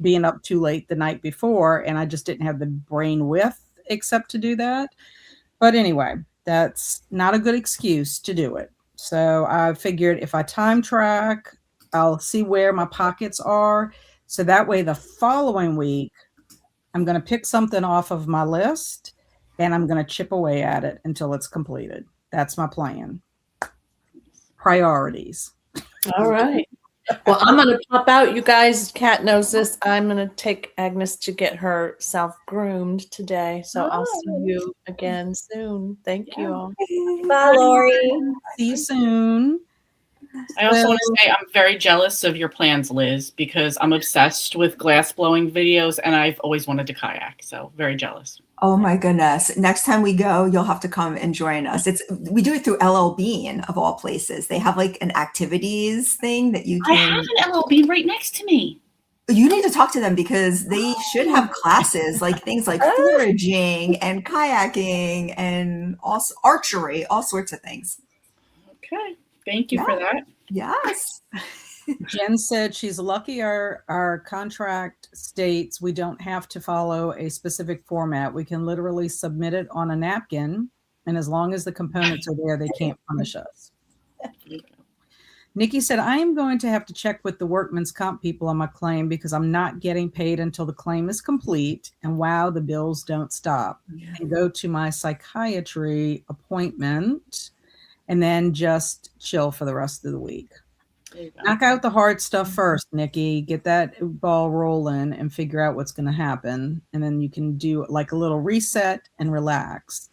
being up too late the night before, and I just didn't have the brain width except to do that. But anyway, that's not a good excuse to do it. So I figured if I time track, I'll see where my pockets are. So that way the following week, I'm going to pick something off of my list and I'm going to chip away at it until it's completed. That's my plan. Priorities. All right. Well, I'm going to pop out. You guys, Kat knows this. I'm going to take Agnes to get herself groomed today. So I'll see you again soon. Thank you all. Bye, Laurie. See you soon. I also want to say I'm very jealous of your plans, Liz, because I'm obsessed with glass blowing videos and I've always wanted to kayak. So very jealous. Oh my goodness. Next time we go, you'll have to come and join us. We do it through LL Bean of all places. They have like an activities thing that you can. I have an LL Bean right next to me. You need to talk to them because they should have classes like things like foraging and kayaking and also archery, all sorts of things. Okay. Thank you for that. Yes. Jen said she's lucky our contract states we don't have to follow a specific format. We can literally submit it on a napkin, and as long as the components are there, they can't punish us. Nikki said, I am going to have to check with the workman's comp people on my claim because I'm not getting paid until the claim is complete. And wow, the bills don't stop. Yeah. And go to my psychiatry appointment and then just chill for the rest of the week. Knock out the hard stuff first, Nikki. Get that ball rolling and figure out what's going to happen. And then you can do like a little reset and relax.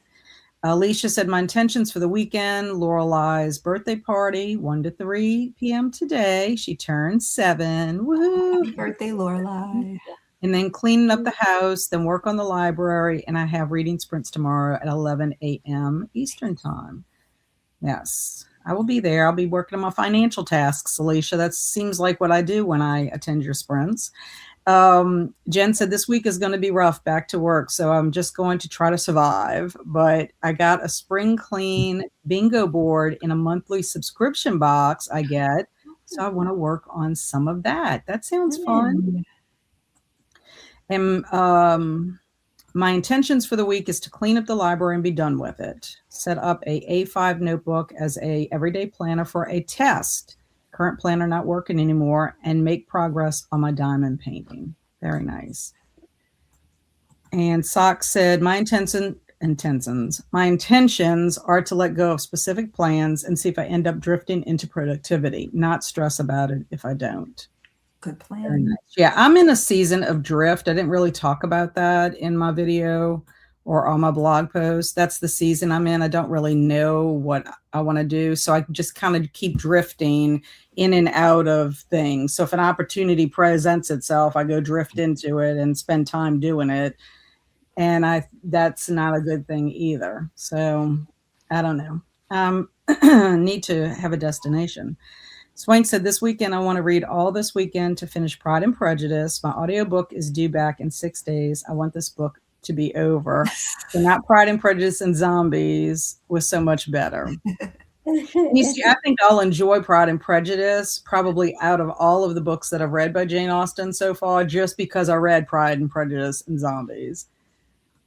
Alicia said, my intentions for the weekend, Lorelei's birthday party, 1 to 3 p.m. today. She turned 7. Woohoo! Happy birthday, Lorelei. And then cleaning up the house, then work on the library. And I have reading sprints tomorrow at 11 a.m. Eastern time. Yes, I will be there. I'll be working on my financial tasks, Alicia. That seems like what I do when I attend your sprints. Jen said this week is going to be rough, back to work, so I'm just going to try to survive. But I got a spring clean bingo board in a monthly subscription box I get, so I want to work on some of that. That sounds fun. And my intentions for the week is to clean up the library and be done with it. Set up a A5 notebook as a everyday planner for a test. Current planner not working anymore, and make progress on my diamond painting. Very nice. And Sock said, my intentions are to let go of specific plans and see if I end up drifting into productivity, not stress about it if I don't. Good plan. Nice. Yeah, I'm in a season of drift. I didn't really talk about that in my video or on my blog post. That's the season I'm in. I don't really know what I want to do. So I just kind of keep drifting in and out of things. So if an opportunity presents itself, I go drift into it and spend time doing it. And that's not a good thing either. So I don't know. Need to have a destination. Swank said, this weekend, I want to read all this weekend to finish Pride and Prejudice. My audiobook is due back in 6 days. I want this book to be over. So not Pride and Prejudice and Zombies was so much better. You see, I think I'll enjoy Pride and Prejudice probably out of all of the books that I've read by Jane Austen so far, just because I read Pride and Prejudice and Zombies.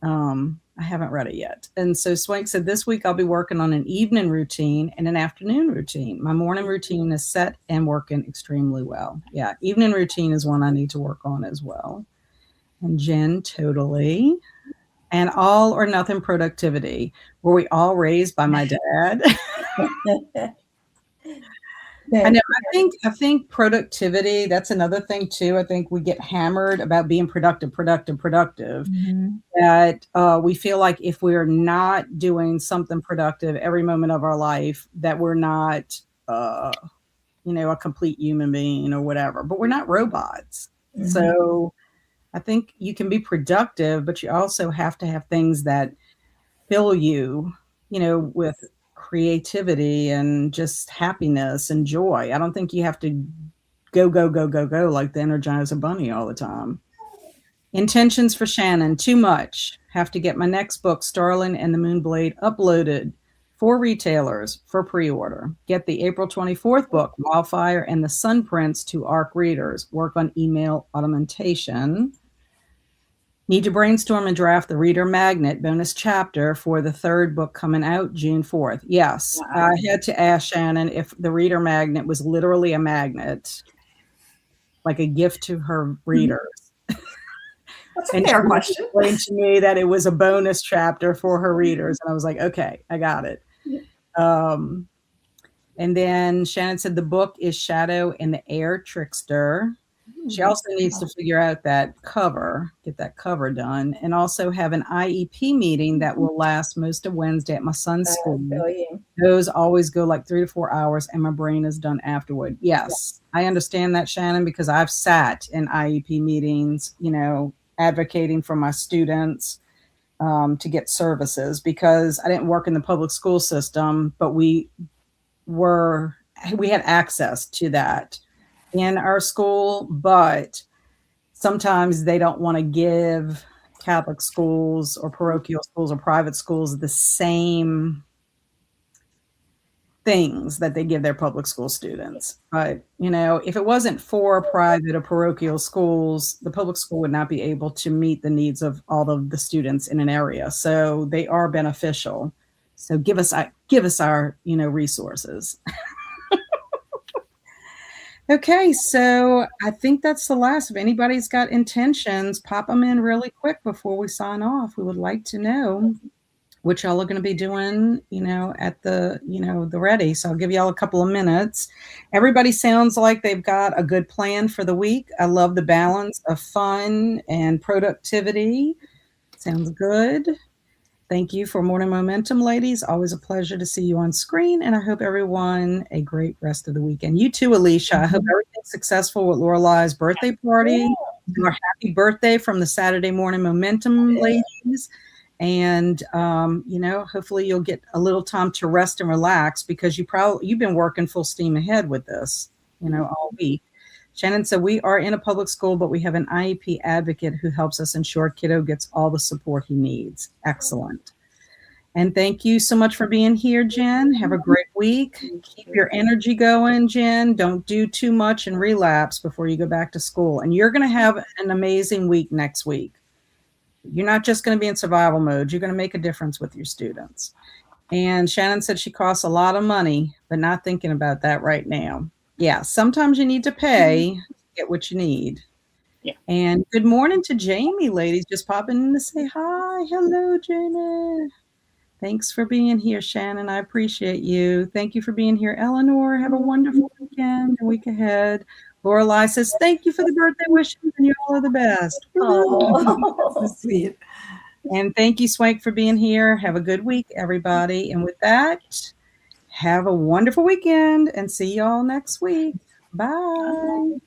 I haven't read it yet. And so Swank said, this week I'll be working on an evening routine and an afternoon routine. My morning routine is set and working extremely well. Yeah, evening routine is one I need to work on as well. And Jen, totally. And all or nothing productivity. Were we all raised by my dad? I know. I think productivity, that's another thing too. I think we get hammered about being productive. Mm-hmm. That we feel like if we're not doing something productive every moment of our life, that we're not, a complete human being or whatever. But we're not robots. Mm-hmm. So I think you can be productive, but you also have to have things that fill you, with creativity and just happiness and joy. I don't think you have to go like the Energizer Bunny all the time. Intentions for Shannon, too much. Have to get my next book, Starling and the Moonblade, uploaded for retailers for pre-order. Get the April 24th book, Wildfire and the Sun Prince, to ARC readers. Work on email automation. Need to brainstorm and draft the Reader Magnet bonus chapter for the 3rd book coming out June 4th. Yes, wow. I had to ask Shannon if the Reader Magnet was literally a magnet, like a gift to her readers. That's a fair question. She explained to me that it was a bonus chapter for her readers. And I was like, okay, I got it. And then Shannon said the book is Shadow and the Air Trickster. She also needs to figure out that cover, get that cover done, and also have an IEP meeting that will last most of Wednesday at my son's school. Those always go like 3 to 4 hours, and my brain is done afterward. Yes, I understand that, Shannon, because I've sat in IEP meetings, advocating for my students to get services, because I didn't work in the public school system, but we had access to that in our school, but sometimes they don't want to give Catholic schools or parochial schools or private schools the same things that they give their public school students. But, if it wasn't for private or parochial schools, the public school would not be able to meet the needs of all of the students in an area. So they are beneficial. So give us our resources. Okay, so I think that's the last. If anybody's got intentions, pop them in really quick before we sign off. We would like to know what y'all are going to be doing, at the, the ready. So I'll give y'all a couple of minutes. Everybody sounds like they've got a good plan for the week. I love the balance of fun and productivity. Sounds good. Thank you for Morning Momentum, ladies. Always a pleasure to see you on screen, and I hope everyone a great rest of the weekend. You too, Alicia. I hope everything's successful with Lorelei's birthday party. Our happy birthday from the Saturday Morning Momentum, ladies. And hopefully you'll get a little time to rest and relax, because you've been working full steam ahead with this, all week. Shannon said, we are in a public school, but we have an IEP advocate who helps us ensure kiddo gets all the support he needs. Excellent. And thank you so much for being here, Jen. Have a great week. Keep your energy going, Jen. Don't do too much and relapse before you go back to school. And you're going to have an amazing week next week. You're not just going to be in survival mode. You're going to make a difference with your students. And Shannon said she costs a lot of money, but not thinking about that right now. Yeah, sometimes you need to pay to get what you need. Yeah. And good morning to Jamie, ladies. Just popping in to say hi. Hello, Jamie. Thanks for being here, Shannon. I appreciate you. Thank you for being here, Eleanor. Have a wonderful weekend and week ahead. Lorelei says, thank you for the birthday wishes, and you all are the best. Oh, so sweet. And thank you, Swank, for being here. Have a good week, everybody. And with that, have a wonderful weekend and see y'all next week. Bye.